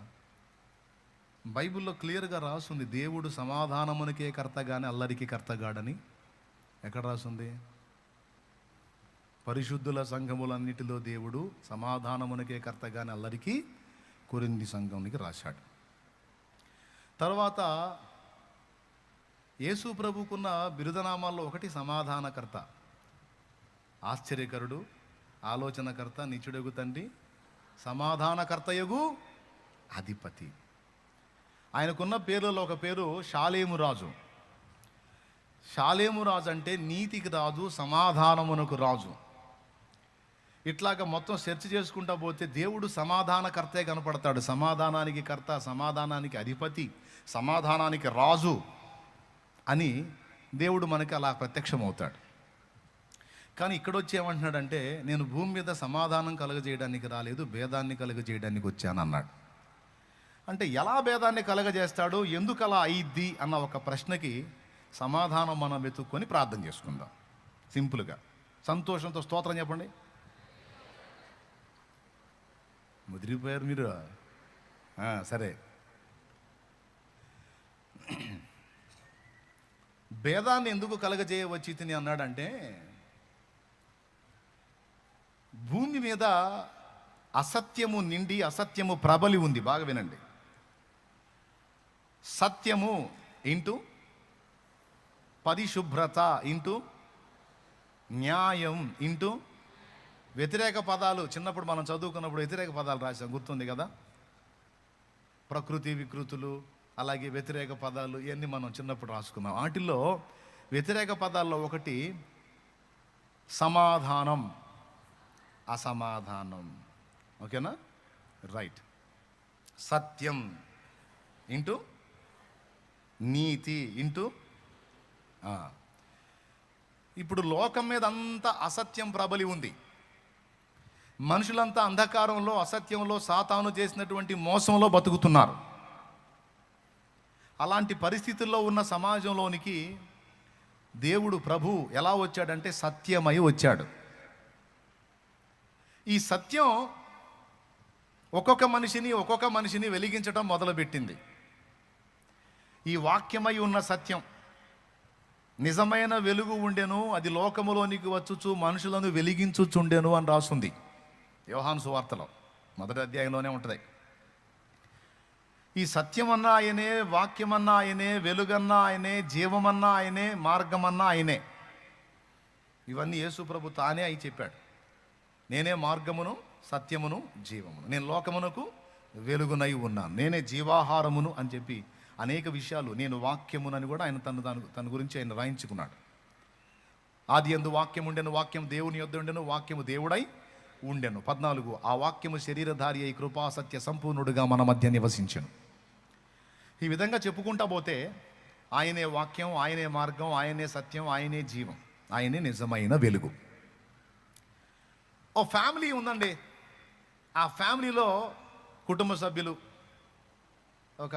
బైబిల్లో క్లియర్గా రాసుంది, దేవుడు సమాధానమునికే కర్త కానీ అల్లరికి కర్తగాడని. ఎక్కడ రాసుంది? పరిశుద్ధుల సంఘములన్నిటిలో దేవుడు సమాధానమునికే కర్త కానీ అల్లరికి కొరింథీ సంఘానికి రాశాడు. తర్వాత యేసు ప్రభుకున్న బిరుదనామాల్లో ఒకటి సమాధానకర్త, ఆశ్చర్యకరుడు, ఆలోచనకర్త, నిత్యుడగు తండ్రి, సమాధానకర్తయగు అధిపతి. ఆయనకున్న పేర్లలో ఒక పేరు షాలేము రాజు. షాలేము రాజు అంటే నీతికి రాజు, సమాధానమునకు రాజు. ఇట్లాగా మొత్తం సెర్చ్ చేసుకుంటా పోతే దేవుడు సమాధానకర్తే కనపడతాడు. సమాధానానికి కర్త, సమాధానానికి అధిపతి, సమాధానానికి రాజు అని దేవుడు మనకి అలా ప్రత్యక్షమవుతాడు. కానీ ఇక్కడ వచ్చి ఏమంటున్నాడంటే, నేను భూమి మీద సమాధానం కలుగజేయడానికి రాలేదు, భేదాన్ని కలుగజేయడానికి వచ్చాను అన్నాడు. అంటే ఎలా భేదాన్ని కలగజేస్తాడు, ఎందుకు అలా అయ్యిద్ది అన్న ఒక ప్రశ్నకి సమాధానం మనం వెతుక్కొని ప్రార్థన చేసుకుందాం. సింపుల్గా సంతోషంతో స్తోత్రం చెప్పండి. ముదిరిపోయారు మీరు. సరే, భేదాన్ని ఎందుకు కలగజేయవచ్చి తిని అన్నాడంటే, భూమి మీద అసత్యము నిండి అసత్యము ప్రబలి ఉంది. బాగా వినండి. సత్యము ఇంటూ పరిశుభ్రత ఇంటూ న్యాయం ఇంటూ వ్యతిరేక పదాలు. చిన్నప్పుడు మనం చదువుకున్నప్పుడు వ్యతిరేక పదాలు రాసాం, గుర్తుంది కదా. ప్రకృతి వికృతులు, అలాగే వ్యతిరేక పదాలు, ఇవన్నీ మనం చిన్నప్పుడు రాసుకున్నాం. వాటిల్లో వ్యతిరేక పదాల్లో ఒకటి సమాధానం, అసమాధానం. ఓకేనా? రైట్. సత్యం ఇంటూ నీతి ఇంటూ. ఇప్పుడు లోకం మీద అంతా అసత్యం ప్రబలి ఉంది. మనుషులంతా అంధకారంలో, అసత్యంలో, సాతాను చేసినటువంటి మోసంలో బతుకుతున్నారు. అలాంటి పరిస్థితుల్లో ఉన్న సమాజంలోనికి దేవుడు ప్రభు ఎలా వచ్చాడంటే సత్యమై వచ్చాడు. ఈ సత్యం ఒక్కొక్క మనిషిని వెలిగించడం మొదలుపెట్టింది. ఈ వాక్యమై ఉన్న సత్యం నిజమైన వెలుగు ఉండెను, అది లోకములోనికి వచ్చుచు మనుషులను వెలిగించుచుండెను అని రాస్తుంది యోహాను సువార్తలో 1వ అధ్యాయంలోనే ఉంటుంది. ఈ సత్యమన్నా ఆయనే, వాక్యమన్నా ఆయనే, వెలుగన్నా ఆయనే, జీవమన్నా ఆయనే, మార్గమన్నా ఆయనే. ఇవన్నీ యేసు ప్రభు తానే అయి చెప్పాడు. నేనే మార్గమును, సత్యమును, జీవమును, నేను లోకమునకు వెలుగునై ఉన్నాను, నేనే జీవాహారమును అని చెప్పి అనేక విషయాలు, నేను వాక్యమునని కూడా ఆయన తన గురించి ఆయన రాయించుకున్నాడు. ఆది యందు వాక్యం ఉండెను, వాక్యం దేవుని యొద్ద ఉండెను, వాక్యము దేవుడై ఉండెను. 14 ఆ వాక్యము శరీరధారి అయి కృపా సత్య సంపూర్ణుడుగా మన మధ్య నివసించెను. ఈ విధంగా చెప్పుకుంటా పోతే ఆయనే వాక్యం, ఆయనే మార్గం, ఆయనే సత్యం, ఆయనే జీవం, ఆయనే నిజమైన వెలుగు. ఓ ఫ్యామిలీ ఉందండి. ఆ ఫ్యామిలీలో కుటుంబ సభ్యులు ఒక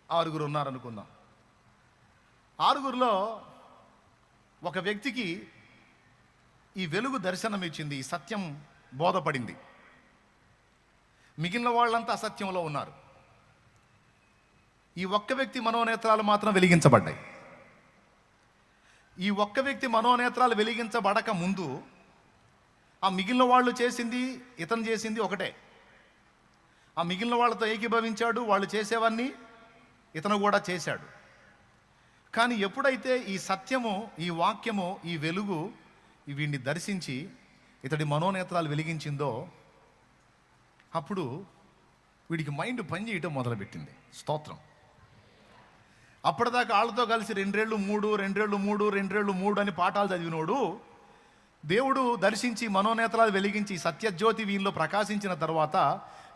6 ఉన్నారనుకుందాం. 6లో ఒక వ్యక్తికి ఈ వెలుగు దర్శనం ఇచ్చింది, ఈ సత్యం బోధపడింది. మిగిలిన వాళ్ళంతా అసత్యంలో ఉన్నారు. ఈ ఒక్క వ్యక్తి మనోనేత్రాలు మాత్రం వెలిగించబడ్డాయి. ఈ ఒక్క వ్యక్తి మనోనేత్రాలు వెలిగించబడక ముందు ఆ మిగిలిన వాళ్ళు చేసింది, ఇతను చేసింది ఒకటే. ఆ మిగిలిన వాళ్ళతో ఏకీభవించాడు, వాళ్ళు చేసేవన్నీ ఇతను కూడా చేశాడు. కానీ ఎప్పుడైతే ఈ సత్యము, ఈ వాక్యము, ఈ వెలుగు వీడిని దర్శించి ఇతడి మనోనేత్రాలు వెలిగించిందో అప్పుడు వీడికి మైండ్ పనిచేయటం మొదలుపెట్టింది. స్తోత్రం. అప్పటిదాకా వాళ్ళతో కలిసి 2 ఏళ్ళు 3, 2 ఏళ్ళు 3, 2 ఏళ్ళు 3 అని పాఠాలు చదివినోడు దేవుడు దర్శించి మనోనేత్రాలు వెలిగించి సత్యజ్యోతి వీళ్ళలో ప్రకాశించిన తర్వాత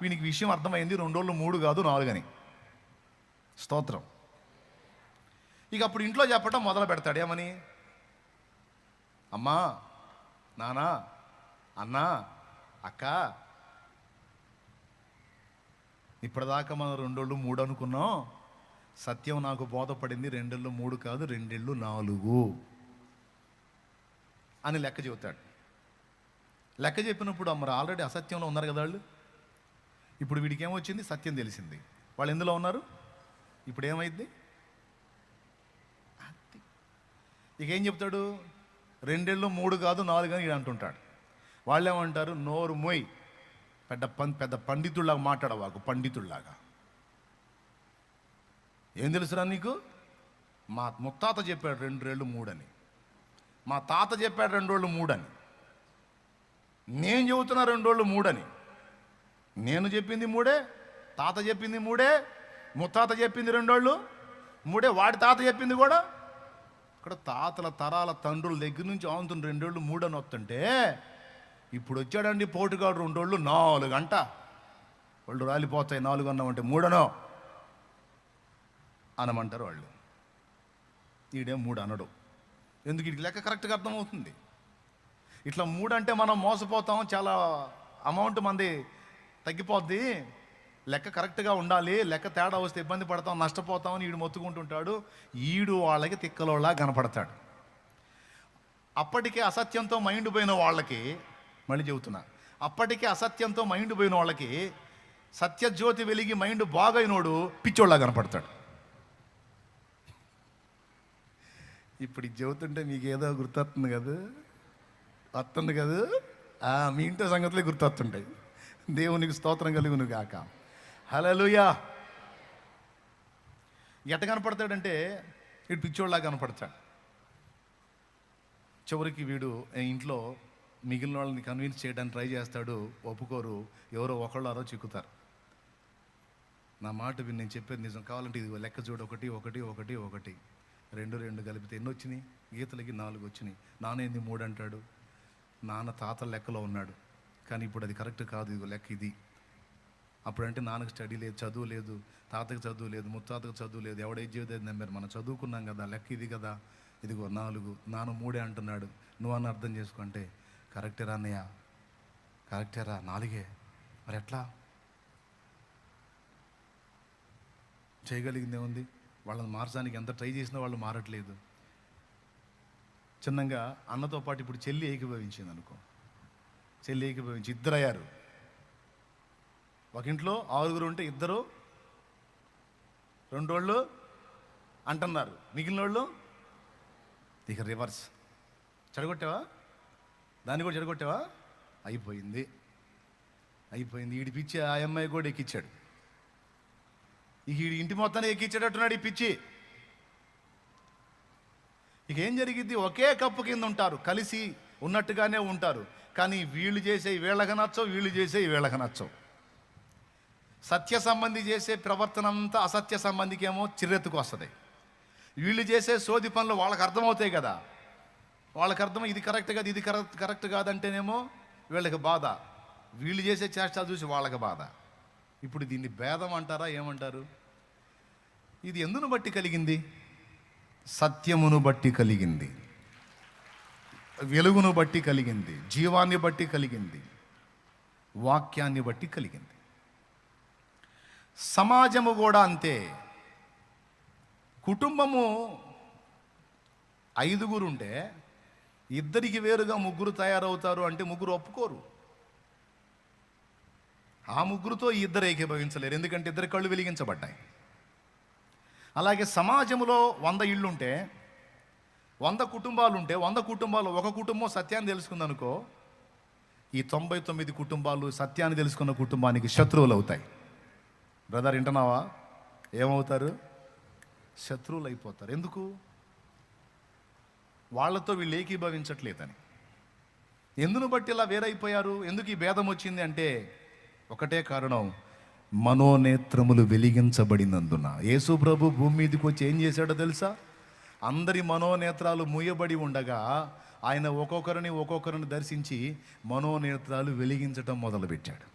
వీనికి విషయం అర్థమైంది. 2 రోజులు 3 కాదు 4 అని. స్తోత్రం. ఇక అప్పుడు ఇంట్లో చెప్పటం మొదలు పెడతాడు. ఏమని? అమ్మా, నానా, అన్నా, అక్క, ఇప్పటిదాకా మనం 2 రోజులు 3 అనుకున్నాం. సత్యం నాకు బోధపడింది 2 ఏళ్ళు 3 కాదు 2 ఏళ్ళు 4 అని లెక్క చెబుతాడు. లెక్క చెప్పినప్పుడు మరి ఆల్రెడీ అసత్యంలో ఉన్నారు కదా వాళ్ళు. ఇప్పుడు వీడికి ఏమొచ్చింది? సత్యం తెలిసింది. వాళ్ళు ఎందులో ఉన్నారు? ఇప్పుడు ఏమైంది? ఇక ఏం చెప్తాడు? 2 ఏళ్ళు 3 కాదు 4 అని అంటుంటాడు. వాళ్ళు ఏమంటారు? నోరు మొయ్, పెద్ద పండితుల్లాగా మాట్లాడవాకు, పండితుల్లాగా. ఏం తెలుసురా నీకు? మా ముత్తాత చెప్పాడు 2 ఏళ్ళు 3 అని, మా తాత చెప్పాడు 2 రోజులు 3 అని, నేను చెబుతున్నా 2 రోజులు 3 అని. నేను చెప్పింది 3, తాత చెప్పింది 3, ముత్తాత చెప్పింది 2 రోజులు 3, వాడి తాత చెప్పింది కూడా. ఇక్కడ తాతల తరాల తండ్రుల దగ్గర నుంచి ఆవుతున్న 2 రోజులు 3 అని వస్తుంటే ఇప్పుడు వచ్చాడండి పోటుగాడు 2 రోజులు 4 అంట. వాళ్ళు రాలిపోతాయి 4 అన్నామంటే 3 అనో అనమంటారు వాళ్ళు. ఈడే 3 అనడు. ఎందుకు? ఇది లెక్క కరెక్ట్గా అర్థమవుతుంది. ఇట్లా 3 అంటే మనం మోసపోతాం, చాలా అమౌంట్ మంది తగ్గిపోద్ది, లెక్క కరెక్ట్గా ఉండాలి, లెక్క తేడా వస్తే ఇబ్బంది పడతాం, నష్టపోతామని ఈడు మొత్తుకుంటుంటాడు. ఈడు వాళ్ళకి తిక్కలోలా కనపడతాడు. అప్పటికే అసత్యంతో మైండ్ పోయిన వాళ్ళకి, మళ్ళీ చెబుతున్నా, అప్పటికే అసత్యంతో మైండ్ పోయిన వాళ్ళకి సత్యజ్యోతి వెలిగి మైండ్ బాగైనోడు పిచ్చోళ్ళ కనపడతాడు. ఇప్పుడు ఇది చెబుతుంటే మీకు ఏదో గుర్తొస్తుంది కదా, వస్తుంది కదా, మీ ఇంట్లో సంగతులే గుర్తొస్తుంటాయి. దేవునికి స్తోత్రం కలుగును గాక. హల్లెలూయా. ఎట్ట కనపడతాడంటే వీడు పిచ్చోళ్ళలా కనపడతాడు. చివరికి వీడు ఇంట్లో మిగిలిన వాళ్ళని కన్విన్స్ చేయడానికి ట్రై చేస్తాడు, ఒప్పుకోరు, ఎవరో ఒకళ్ళారో చిక్కుతారు. నా మాట విని నేను చెప్పేది నిజం. కావాలంటే ఇది లెక్క చూడు, 1 1 1 1 2 2 కలిపితే ఎన్ని వచ్చినాయి? గీతలకి 4 వచ్చినాయి. నాన్న ఏంది 3 అంటాడు. నాన్న తాత లెక్కలో ఉన్నాడు, కానీ ఇప్పుడు అది కరెక్ట్ కాదు, ఇదిగో లెక్క ఇది. అప్పుడంటే నాన్నకు స్టడీ లేదు, చదువు లేదు, తాతకు చదువు లేదు, ముత్తాతకు చదువు లేదు, ఎవడేది చేయలేదు నమ్మారు. మనం చదువుకున్నాం కదా, లెక్క ఇది కదా, ఇదిగో 4, నాన్న 3 అంటున్నాడు, నువ్వు అన్న అర్థం చేసుకుంటే కరెక్టేరా అన్నయ్య, కరెక్టేరా 4, మరి ఎట్లా చేయగలిగిందే ఉంది? వాళ్ళని మార్చడానికి ఎంత ట్రై చేసినా వాళ్ళు మారట్లేదు. చిన్నగా అన్నతో పాటు ఇప్పుడు చెల్లి ఏకీభవించింది అనుకో, చెల్లి ఏకీభవించి 2 అయ్యారు. ఒక ఇంట్లో 6 ఉంటే 2 2 రోజులు అంటున్నారు, మిగిలిన వాళ్ళు ఇక రివర్స్. చెడగొట్టావా? దాన్ని కూడా చెడగొట్టావా? అయిపోయింది. ఈడి పిచ్చి ఆ అమ్మాయి కూడా ఎక్కించాడు. ఇక ఈడి ఇంటి మొత్తాన్ని ఎక్కించేటట్టున్నాడు ఈ పిచ్చి. ఇక ఏం జరిగిద్ది? ఒకే కప్పు కింద ఉంటారు, కలిసి ఉన్నట్టుగానే ఉంటారు, కానీ వీళ్ళు చేసే వీళ్ళకి నచ్చవు, వీళ్ళు చేసే వీళ్ళకి నచ్చవు. సత్య సంబంధి చేసే ప్రవర్తన అంతా అసత్య సంబంధికి ఏమో చిర్రెత్తుకు వస్తుంది. వీళ్ళు చేసే సోది పనులు వాళ్ళకి అర్థమవుతాయి కదా, వాళ్ళకి అర్థం ఇది కరెక్ట్ కాదు, ఇది కరెక్ట్ కాదంటేనేమో వీళ్ళకి బాధ, వీళ్ళు చేసే చేష్టాలు చూసి వాళ్ళకి బాధ. ఇప్పుడు దీన్ని భేదం అంటారా ఏమంటారు? ఇది ఎందును బట్టి కలిగింది? సత్యమును బట్టి కలిగింది, వెలుగును బట్టి కలిగింది, జీవాన్ని బట్టి కలిగింది, వాక్యాన్ని బట్టి కలిగింది. సమాజము కూడా అంతే. కుటుంబము 5 ఉంటే 2కి వేరుగా 3 తయారవుతారు అంటే 3 ఒప్పుకోరు. ఆ 3తో 2 ఏకీభవించలేరు, ఎందుకంటే 2 కళ్ళు వెలిగించబడ్డాయి. అలాగే సమాజంలో 100 ఇళ్ళుంటే 100 కుటుంబాలు ఉంటే 100 కుటుంబాలు ఒక కుటుంబం సత్యాన్ని తెలుసుకుందనుకో, ఈ 99 కుటుంబాలు సత్యాన్ని తెలుసుకున్న కుటుంబానికి శత్రువులు అవుతాయి. బ్రదర్ వింటున్నావా? ఏమవుతారు? శత్రువులు అయిపోతారు. ఎందుకు? వాళ్ళతో వీళ్ళు ఏకీభవించట్లేదని. ఎందును బట్టి ఇలా వేరైపోయారు? ఎందుకు ఈ భేదం వచ్చింది అంటే ఒకటే కారణం, మనోనేత్రములు వెలిగించబడినందున. యేసు ప్రభు భూమి మీదకి వచ్చి ఏం చేశాడో తెలుసా? అందరి మనోనేత్రాలు మూయబడి ఉండగా ఆయన ఒక్కొక్కరిని దర్శించి మనోనేత్రాలు వెలిగించటం మొదలుపెట్టాడు.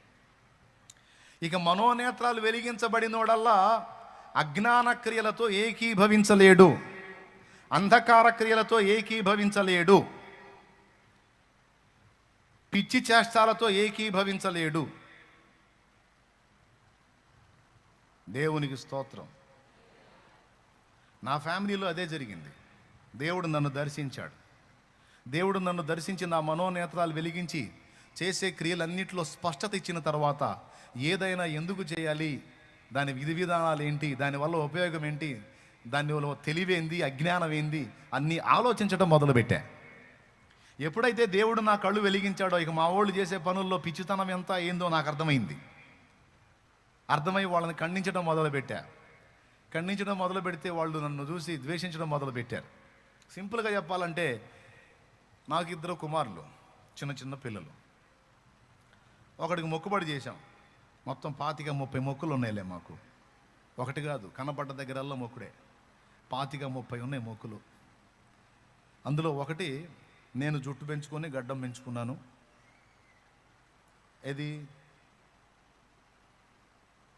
ఇక మనోనేత్రాలు వెలిగించబడినోడల్లా అజ్ఞాన క్రియలతో ఏకీభవించలేడు, అంధకార క్రియలతో ఏకీభవించలేడు, పిచ్చి చేష్టాలతో ఏకీభవించలేడు. దేవునికి స్తోత్రం. నా ఫ్యామిలీలో అదే జరిగింది. దేవుడు నన్ను దర్శించాడు. దేవుడు నన్ను దర్శించి నా మనోనేత్రాలు వెలిగించి చేసే క్రియలన్నింటిలో స్పష్టత ఇచ్చిన తర్వాత ఏదైనా ఎందుకు చేయాలి, దాని విధి విధానాలు ఏంటి, దానివల్ల ఉపయోగం ఏంటి, దానివల్ల తెలివేంది, అజ్ఞానం ఏంది అన్నీ ఆలోచించడం మొదలుపెట్టా. ఎప్పుడైతే దేవుడు నా కళ్ళు వెలిగించాడో ఇక మా వాళ్ళు చేసే పనుల్లో పిచ్చితనం ఎంత ఏందో నాకు అర్థమై వాళ్ళని ఖండించడం మొదలుపెట్టా. ఖండించడం మొదలు పెడితే వాళ్ళు నన్ను చూసి ద్వేషించడం మొదలుపెట్టారు. సింపుల్గా చెప్పాలంటే నాకు 2 కుమారులు, చిన్న పిల్లలు. ఒకడికి మొక్కుబడి చేశాం. మొత్తం 25-30 మొక్కులు ఉన్నాయిలే మాకు. ఒకటి కాదు, కనపడ్డ దగ్గరల్లా మొక్కుడే. 25-30 ఉన్నాయి మొక్కులు. అందులో ఒకటి నేను జుట్టు పెంచుకొని గడ్డం పెంచుకున్నాను. ఇది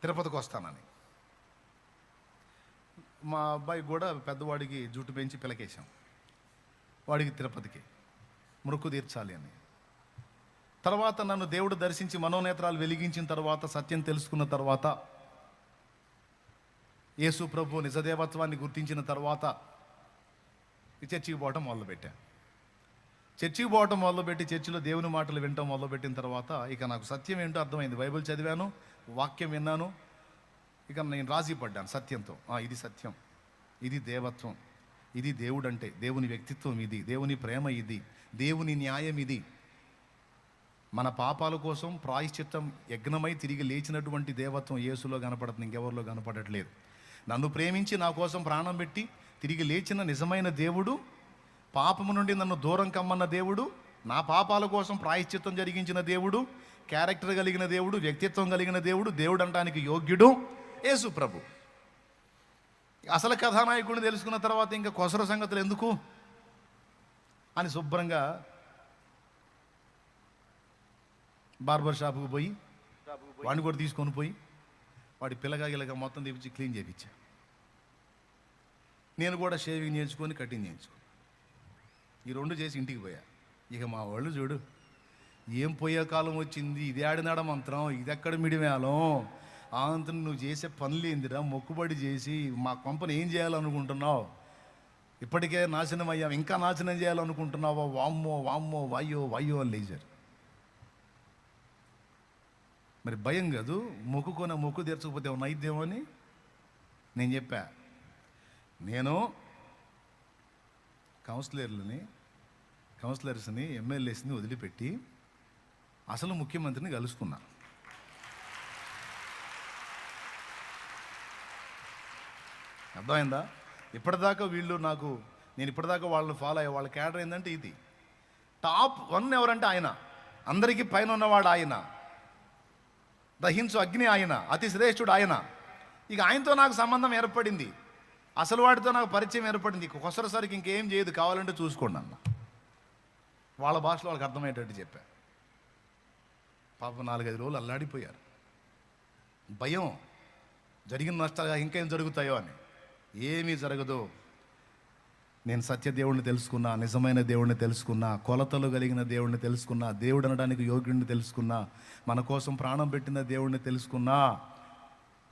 తిరుపతికి వస్తానని. మా అబ్బాయి కూడా పెద్దవాడికి జుట్టు పెంచి పిలకేశాం. వాడికి తిరుపతికి మొక్కు తీర్చాలి అని. తర్వాత నన్ను దేవుడు దర్శించి మనోనేత్రాలు వెలిగించిన తర్వాత, సత్యం తెలుసుకున్న తర్వాత, యేసు ప్రభు నిజదేవత్వాన్ని గుర్తించిన తర్వాత చర్చికి పోవటం మొదలుపెట్టా. చర్చికి పోవటం మొదలుపెట్టి చర్చిలో దేవుని మాటలు వినటం మొదలుపెట్టిన తర్వాత ఇక నాకు సత్యం ఏంటో అర్థమైంది. బైబిల్ చదివాను, వాక్యం విన్నాను, ఇక నేను రాజీ పడ్డాను సత్యంతో. ఇది సత్యం, ఇది దేవత్వం, ఇది దేవుడు అంటే, దేవుని వ్యక్తిత్వం ఇది, దేవుని ప్రేమ ఇది, దేవుని న్యాయం ఇది. మన పాపాల కోసం ప్రాయశ్చిత్తం యజ్ఞమై తిరిగి లేచినటువంటి దేవత్వం యేసులో కనపడుతుంది, ఇంకెవరిలో కనపడట్లేదు. నన్ను ప్రేమించి నా కోసం ప్రాణం పెట్టి తిరిగి లేచిన నిజమైన దేవుడు, పాపము నుండి నన్ను దూరం కమ్మన్న దేవుడు, నా పాపాల కోసం ప్రాయశ్చిత్తం జరిగించిన దేవుడు, క్యారెక్టర్ కలిగిన దేవుడు, వ్యక్తిత్వం కలిగిన దేవుడు, దేవుడు అనడానికి యోగ్యుడు యేసు ప్రభు. అసలు కథానాయకుడిని తెలుసుకున్న తర్వాత ఇంకా కొసర సంగతులు ఎందుకు అని శుభ్రంగా బార్బర్ షాపుకు పోయి వాడిని కూడా తీసుకొని పోయి వాడి పిల్లగా మొత్తం తెప్పించి క్లీన్ చేయించా. నేను కూడా షేవింగ్ చేయించుకొని కటింగ్ చేయించుకో, ఈ 2 చేసి ఇంటికి పోయా. ఇక మా వాళ్ళు చూడు, ఏం పోయే కాలం వచ్చింది, ఇది ఆడినాడ మంత్రం, ఇది ఎక్కడ మిడిమేళం, అంత నువ్వు చేసే పనులు ఏందిరా, మొక్కుబడి చేసి మా కొంపను ఏం చేయాలనుకుంటున్నావు, ఇప్పటికే నాశనం అయ్యాం, ఇంకా నాశనం చేయాలనుకుంటున్నావా, వామ్మో వామ్మో వాయ్యో వాయ్యో అని లేచారు. మరి భయం కాదు, మొక్కు తీర్చకపోతే ఏమన్నా అయిద్దేమో అని నేను చెప్పా. నేను కౌన్సిలర్స్ని ఎమ్మెల్యేస్ని వదిలిపెట్టి అసలు ముఖ్యమంత్రిని కలుసుకున్నా. అర్థమైందా? ఇప్పటిదాకా నేను ఇప్పటిదాకా వాళ్ళని ఫాలో అయ్యే వాళ్ళ క్యాడర్ ఏంటంటే ఇది. టాప్ 1 ఎవరంటే ఆయన, అందరికీ పైన ఉన్నవాడు ఆయన, దహించు అగ్ని ఆయన, అతి శ్రేష్ఠుడు ఆయన. ఇక ఆయనతో నాకు సంబంధం ఏర్పడింది, అసలు వాడితో నాకు పరిచయం ఏర్పడింది. కొసరసరికి ఇంకేం చేయదు, కావాలంటే చూసుకోండి అన్న. వాళ్ళ భాషలో వాళ్ళకి అర్థమయ్యేటట్టు చెప్పా. పాపం 4-5 రోజులు అల్లాడిపోయారు. భయం, జరిగిన నష్టాలుగా ఇంకేం జరుగుతాయో అని. ఏమీ జరగదు. నేను సత్య దేవుడిని తెలుసుకున్నా, నిజమైన దేవుడిని తెలుసుకున్నా, కొలతలు కలిగిన దేవుడిని తెలుసుకున్నా, దేవుడు అనడానికి యోగ్యుడిని తెలుసుకున్నా, మన కోసం ప్రాణం పెట్టిన దేవుడిని తెలుసుకున్నా,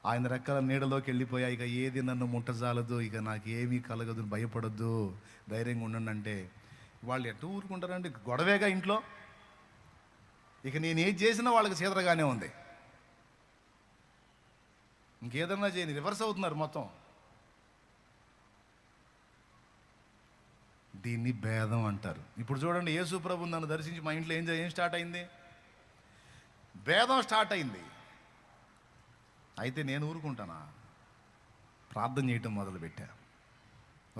ఆయన రెక్కల నీడలోకి వెళ్ళిపోయా. ఇక ఏది నన్ను ముట్టజాలదు, ఇక నాకు ఏమీ కలగదు, భయపడొద్దు, ధైర్యంగా ఉండండి అంటే వాళ్ళు ఎటు ఊరుకుంటారండి, గొడవేగా ఇంట్లో. ఇక నేను ఏది చేసినా వాళ్ళకి చీదరగానే ఉంది. ఇంకేదన్నా చేయని రివర్స్ అవుతున్నారు మొత్తం. దీన్ని భేదం అంటారు. ఇప్పుడు చూడండి, యేసు ప్రభు నన్ను దర్శించి మా ఇంట్లో ఏం స్టార్ట్ అయింది? భేదం స్టార్ట్ అయింది. అయితే నేను ఊరుకుంటానా? ప్రార్థన చేయటం మొదలుపెట్టా.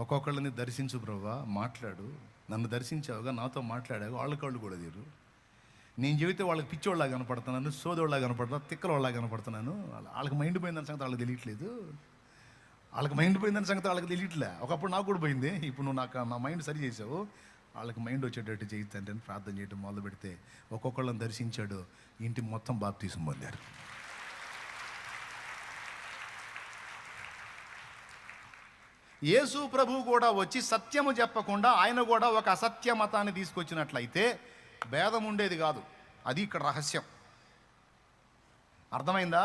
ఒక్కొక్కళ్ళని దర్శించు ప్రభువా, మాట్లాడు, నన్ను దర్శించావుగా, నాతో మాట్లాడావు, వాళ్ళ కళ్ళు కూడా తీరు. నేను చెబితే వాళ్ళకి పిచ్చోళ్ళగా కనపడుతున్నాను, సోదోళ్ళగా కనపడుతున్నా, తిక్కలోళ్ళగా కనపడుతున్నాను. వాళ్ళకి మైండ్ పోయిందని సంగతి వాళ్ళకి తెలియట్లేదు. వాళ్ళకి మైండ్ పోయిందని సంగతి వాళ్ళకి తెలియట్లే. ఒకప్పుడు నాకు కూడా పోయింది. ఇప్పుడు నువ్వు నా మైండ్ సరి చేసావు, వాళ్ళకి మైండ్ వచ్చేటట్టు చేయిస్తాంటే అని ప్రార్థన చేయడం మొదలు పెడితే ఒక్కొక్కళ్ళని దర్శించాడు. ఇంటి మొత్తం బాప్తీసం పొందారు. యేసు ప్రభు కూడా వచ్చి సత్యము చెప్పకుండా ఆయన కూడా ఒక అసత్య మతాన్ని తీసుకొచ్చినట్లయితే భేదం ఉండేది కాదు. అది ఇక్కడ రహస్యం. అర్థమైందా?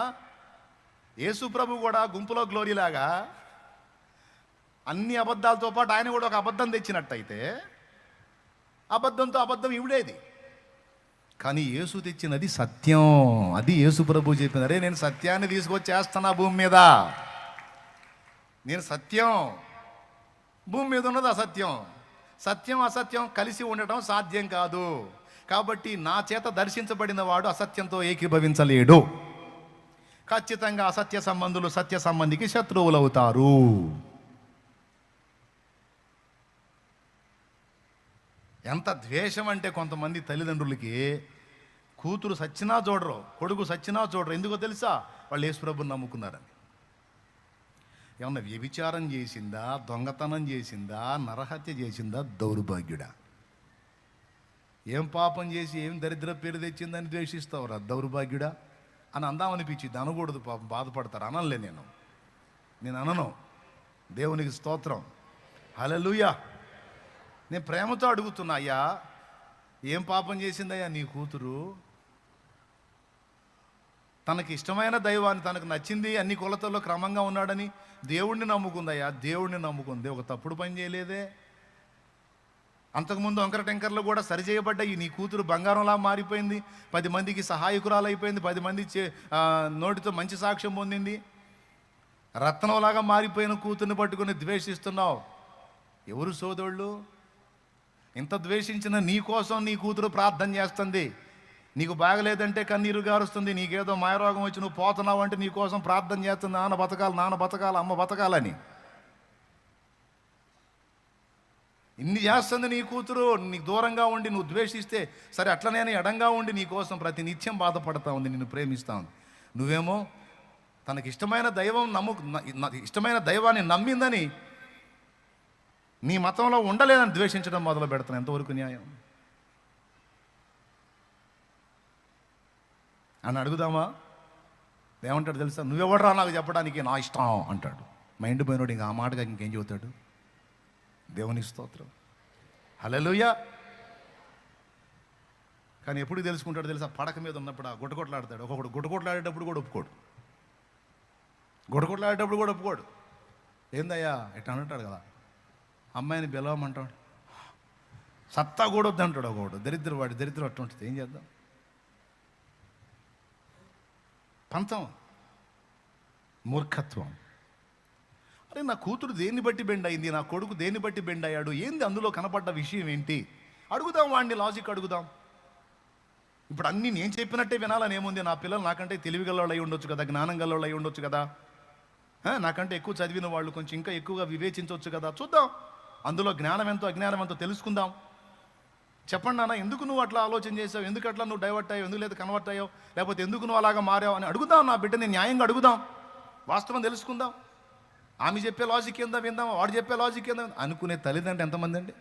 యేసు ప్రభు కూడా గుంపులో గ్లోరీలాగా అన్ని అబద్ధాలతో పాటు ఆయన కూడా ఒక అబద్ధం తెచ్చినట్టయితే అబద్ధంతో అబద్ధం ఇవిడేది. కానీ యేసు తెచ్చినది సత్యం. అది యేసు ప్రభు చెప్పింది. అరే, నేను సత్యాన్ని తీసుకొచ్చేస్తున్నా భూమి మీద. నేను సత్యం, భూమి మీద ఉన్నది అసత్యం. సత్యం అసత్యం కలిసి ఉండటం సాధ్యం కాదు. కాబట్టి నా చేత దర్శించబడిన వాడు అసత్యంతో ఏకీభవించలేడు. ఖచ్చితంగా అసత్య సంబంధులు సత్య సంబంధికి శత్రువులు అవుతారు. ఎంత ద్వేషం అంటే కొంతమంది తల్లిదండ్రులకి కూతురు సచ్చినా చూడరు, కొడుకు సచ్చినా చూడరు. ఎందుకో తెలుసా? వాళ్ళు యేసుప్రభుని నమ్ముకున్నారని. ఏమన్నా వ్యభిచారం చేసిందా, దొంగతనం చేసిందా, నరహత్య చేసిందా, దౌర్భాగ్యుడా? ఏం పాపం చేసి ఏం దరిద్ర పేరు తెచ్చిందని ద్వేషిస్తావురా దౌర్భాగ్యుడా అని అందామనిపించింది. అనకూడదు, పాపం బాధపడతారు. అనలే, నేను అనను. దేవునికి స్తోత్రం, హల్లెలూయా. నేను ప్రేమతో అడుగుతున్నా, అయ్యా ఏం పాపం చేసిందయ్యా నీ కూతురు? తనకి ఇష్టమైన దైవాన్ని, తనకు నచ్చింది, అన్ని కొలతల్లో క్రమంగా ఉన్నాడని దేవుణ్ణి నమ్ముకుందయ్యా. దేవుణ్ణి నమ్ముకుంది, ఒక తప్పుడు పని చేయలేదే. అంతకుముందు వంకర టెంకర్లు కూడా సరిచేయబడ్డాయి. నీ కూతురు బంగారంలా మారిపోయింది, 10 మందికి సహాయకురాలు అయిపోయింది, 10 మంది నోటితో మంచి సాక్ష్యం పొందింది. రత్నంలాగా మారిపోయిన కూతుర్ని పట్టుకుని ద్వేషిస్తున్నావు. ఎవరు సోదరుళ్ళు? ఇంత ద్వేషించిన నీ కోసం నీ కూతురు ప్రార్థన చేస్తుంది. నీకు బాగలేదంటే కన్నీరు గారుస్తుంది. నీకేదో మాయరోగం వచ్చి నువ్వు పోతున్నావు అంటే నీ కోసం ప్రార్థన చేస్తుంది. నాన్న బతకాలి, అమ్మ బతకాలని. ఇన్ని చేస్తుంది నీ కూతురు. నీకు దూరంగా ఉండి నువ్వు ద్వేషిస్తే సరే, అట్లనే ఎడంగా ఉండి నీ కోసం ప్రతి నిత్యం బాధపడతా ఉంది, నిన్ను ప్రేమిస్తా ఉంది. నువ్వేమో తనకి ఇష్టమైన ఇష్టమైన దైవాన్ని నమ్మిందని నీ మతంలో ఉండలేదని ద్వేషించడం మొదలు పెడతాను. ఎంతవరకు న్యాయం అని అడుగుదామా? ఏమంటాడు తెలుసా? నువ్వెవడరా నాకు చెప్పడానికి, నా ఇష్టం అంటాడు. మైండ్ పోయినోడు ఇంకా ఆ మాటగా ఇంకేం చెబుతాడు? దేవునికి స్తోత్రం, హల్లెలూయా. కానీ ఎప్పుడు తెలుసుకుంటాడు తెలుసా? పడక మీద ఉన్నప్పుడు ఆ గుట్టకొట్లాడతాడు. ఒక్కొక్కడు గుట్టకొట్లాడేటప్పుడు కూడా ఒప్పుకోడు. ఏందయ్యా ఇట్లా అంటాడు కదా, అమ్మాయిని పిలవమంటాడు, సత్తా కూడా వద్దంటాడు. ఒకడు దరిద్రం అట్టు ఉంటుంది. ఏం చేద్దాం? పంతం, మూర్ఖత్వం. అరే, నా కూతురు దేన్ని బట్టి బెండ్ అయింది, నా కొడుకు దేన్ని బట్టి బెండ్ అయ్యాడు, ఏంది అందులో కనపడ్డ విషయం ఏంటి? అడుగుదాం వాడిని, లాజిక్ అడుగుదాం. ఇప్పుడు అన్నీ నేను చెప్పినట్టే వినాలని ఏముంది? నా పిల్లలు నాకంటే తెలివిగలవాళ్ళు అయి ఉండొచ్చు కదా, జ్ఞానం గలవాళ్ళు అయి ఉండొచ్చు కదా, నాకంటే ఎక్కువ చదివిన వాళ్ళు కొంచెం ఇంకా ఎక్కువగా వివేచించవచ్చు కదా. చూద్దాం, అందులో జ్ఞానం ఎంతో అజ్ఞానం ఎంతో తెలుసుకుందాం. చెప్పండి నాన్న, ఎందుకు నువ్వు అట్లా ఆలోచన చేసావు, ఎందుకు అట్లా నువ్వు డైవర్ట్ అయ్యావు, ఎందుకు లేదు కన్వర్ట్ అయ్యావు, లేకపోతే ఎందుకు నువ్వు అలాగా మారావు అని అడుగుదాం. నా బిడ్డని న్యాయంగా అడుగుదాం, వాస్తవం తెలుసుకుందాం. ఆమె చెప్పే లాజిక్ ఏందా విందాం, వాడు చెప్పే లాజిక్ ఏందా అనుకునే తల్లిదండ్రులు ఎంతమంది అండి?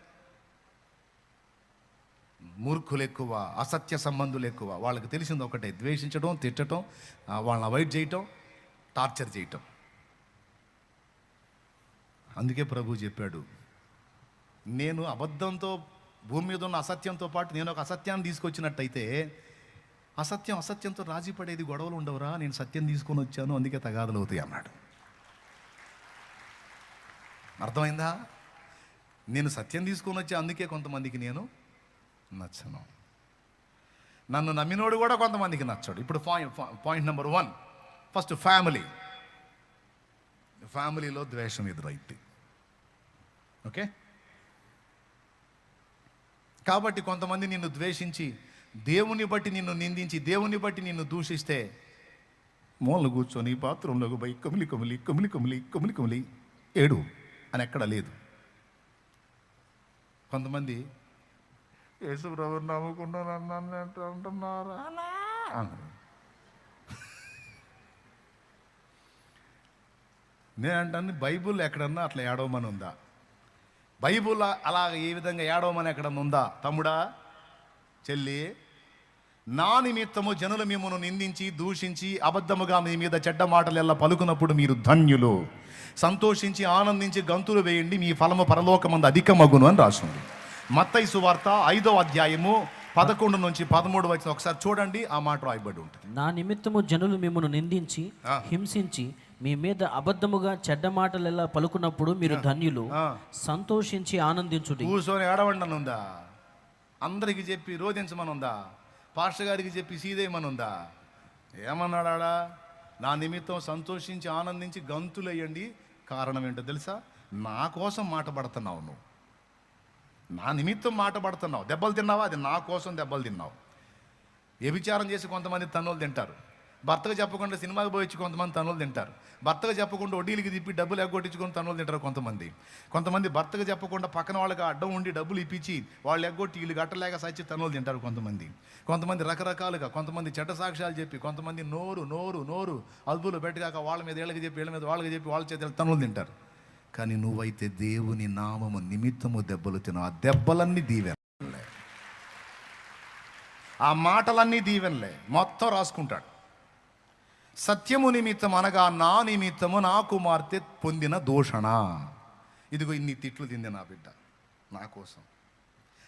మూర్ఖులు ఎక్కువ, అసత్య సంబంధులు ఎక్కువ. వాళ్ళకి తెలిసింది ఒకటే, ద్వేషించడం, తిట్టడం, వాళ్ళని అవాయిడ్ చేయటం, టార్చర్ చేయటం. అందుకే ప్రభు చెప్పాడు, నేను అబద్ధంతో భూమి మీద ఉన్న అసత్యంతో పాటు నేను ఒక అసత్యాన్ని తీసుకొచ్చినట్టయితే అసత్యంతో రాజీ పడేది, గొడవలు ఉండవురా. నేను సత్యం తీసుకొని వచ్చాను, అందుకే తగాదులు అవుతాయి అన్నాడు. అర్థమైందా? నేను సత్యం తీసుకొని వచ్చా, అందుకే కొంతమందికి నేను నచ్చను. నన్ను నమ్మినోడు కూడా కొంతమందికి నచ్చడు. ఇప్పుడు పాయింట్ నెంబర్ 1, ఫస్ట్ ఫ్యామిలీలో ద్వేషం ఎదురైంది. ఓకే, కాబట్టి కొంతమంది నిన్ను ద్వేషించి, దేవుని బట్టి నిన్ను నిందించి, దేవుని బట్టి నిన్ను దూషిస్తే మూలలు కూర్చొని బాత్రూంలోకి పోయి కమిలి కమిలి కమిలి కమిలి కమిలి కమిలి ఏడు అని ఎక్కడ లేదు. కొంతమంది యేసు ప్రభువుని నమ్ముకున్నాను అంటున్నారా అన్నారు. నేను అంటాను, బైబుల్ ఎక్కడన్నా అట్లా ఏడవమని ఉందా? బైబుల్ అలా ఏ విధంగా ఏడవమని ఎక్కడన్నా ఉందా? తమ్ముడా, చెల్లి, నా నిమిత్తము జనులు మిమ్మల్ని నిందించి దూషించి అబద్ధముగా మీ మీద చెడ్డ మాటలు ఎలా పలుకున్నప్పుడు మీరు ధన్యులు, సంతోషించి ఆనందించి గంతులు వేయండి, మీ ఫలము పరలోకమందు అధికమగును అని రాసింది. మత్తయి సువార్త 5వ అధ్యాయము 11 నుంచి 13 వచ్చిన ఒకసారి చూడండి, ఆ మాట రాయబడి ఉంటుంది. నా నిమిత్తము జనులు మిమ్మను నిందించి హింసించి మీ మీద అబద్ధముగా చెడ్డ మాటలెలా పలుకున్నప్పుడు మీరు ధన్యులు, సంతోషించి ఆనందించుడి. కూర్చొని ఏడవండి అని ఉందా? అందరికి చెప్పి రోధించమని ఉందా? పాస్టర్ గారికి చెప్పి సీదేయమని ఉందా? ఏమన్నాడా? నా నిమిత్తం సంతోషించి ఆనందించి గంతులయ్యండి. కారణం ఏంటో తెలుసా? నా కోసం మాట పడుతున్నావు నువ్వు, నా నిమిత్తం మాట పడుతున్నావు. దెబ్బలు తిన్నావా? అది నా కోసం దెబ్బలు తిన్నావు. వ్యభిచారం చేసి కొంతమంది తన్నులు తింటారు. భర్తకు చెప్పకుండా సినిమాకి పోయి కొంతమంది తన్నులు తింటారు. భర్తకు చెప్పకుండా వడ్డీలకి తిప్పి డబ్బులు ఎగ్గొట్టించుకొని తన్నులు తింటారు కొంతమంది భర్తకు చెప్పకుండా పక్కన వాళ్ళకి అడ్డం ఉండి డబ్బులు ఇప్పించి వాళ్ళు ఎగ్గొట్టి వీళ్ళు గట్టలేక సచ్చి తన్నులు తింటారు కొంతమంది రకరకాలుగా, కొంతమంది చెడ్డ సాక్ష్యాలు చెప్పి, కొంతమంది నోరు నోరు నోరు అదుపులో పెట్టగాక వాళ్ళ మీద వీళ్ళకి చెప్పి, వీళ్ళ మీద వాళ్ళకి చెప్పి వాళ్ళ చేతులు తన్నులు తింటారు. కానీ నువ్వైతే దేవుని నామము నిమిత్తము దెబ్బలు తినవు. ఆ దెబ్బలన్నీ దీవెనలే, ఆ మాటలన్నీ దీవెనలే. మొత్తం రాసుకుంటాడు. సత్యము నిమిత్తం అనగా నా నిమిత్తము నా కుమార్తె పొందిన దూషణ. ఇదిగో ఇన్ని తిట్లు తింది నా బిడ్డ నా కోసం,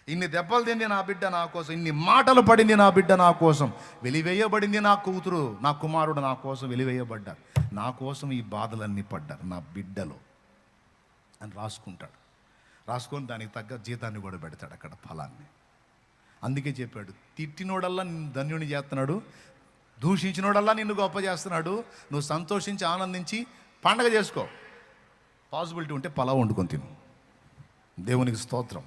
ఇన్ని దెబ్బలు తింది నా బిడ్డ నా కోసం, ఇన్ని మాటలు పడింది నా బిడ్డ నా కోసం, వెలివేయబడింది నా కూతురు నా కుమారుడు నా కోసం వెలివేయబడ్డారు, నా కోసం ఈ బాధలన్నీ పడ్డారు నా బిడ్డలో అని రాసుకుంటాడు. రాసుకొని దానికి తగ్గ జీతాన్ని కూడా పెడతాడు అక్కడ, ఫలాన్ని. అందుకే చెప్పాడు, తిట్టినోడల్లా నిన్ను ధన్యుని చేస్తున్నాడు, దూషించినోడల్లా నిన్ను గొప్ప చేస్తున్నాడు. నువ్వు సంతోషించి ఆనందించి పండగ చేసుకో. పాసిబిలిటీ ఉంటే పలావ్ వండుకొని తిను. దేవునికి స్తోత్రం.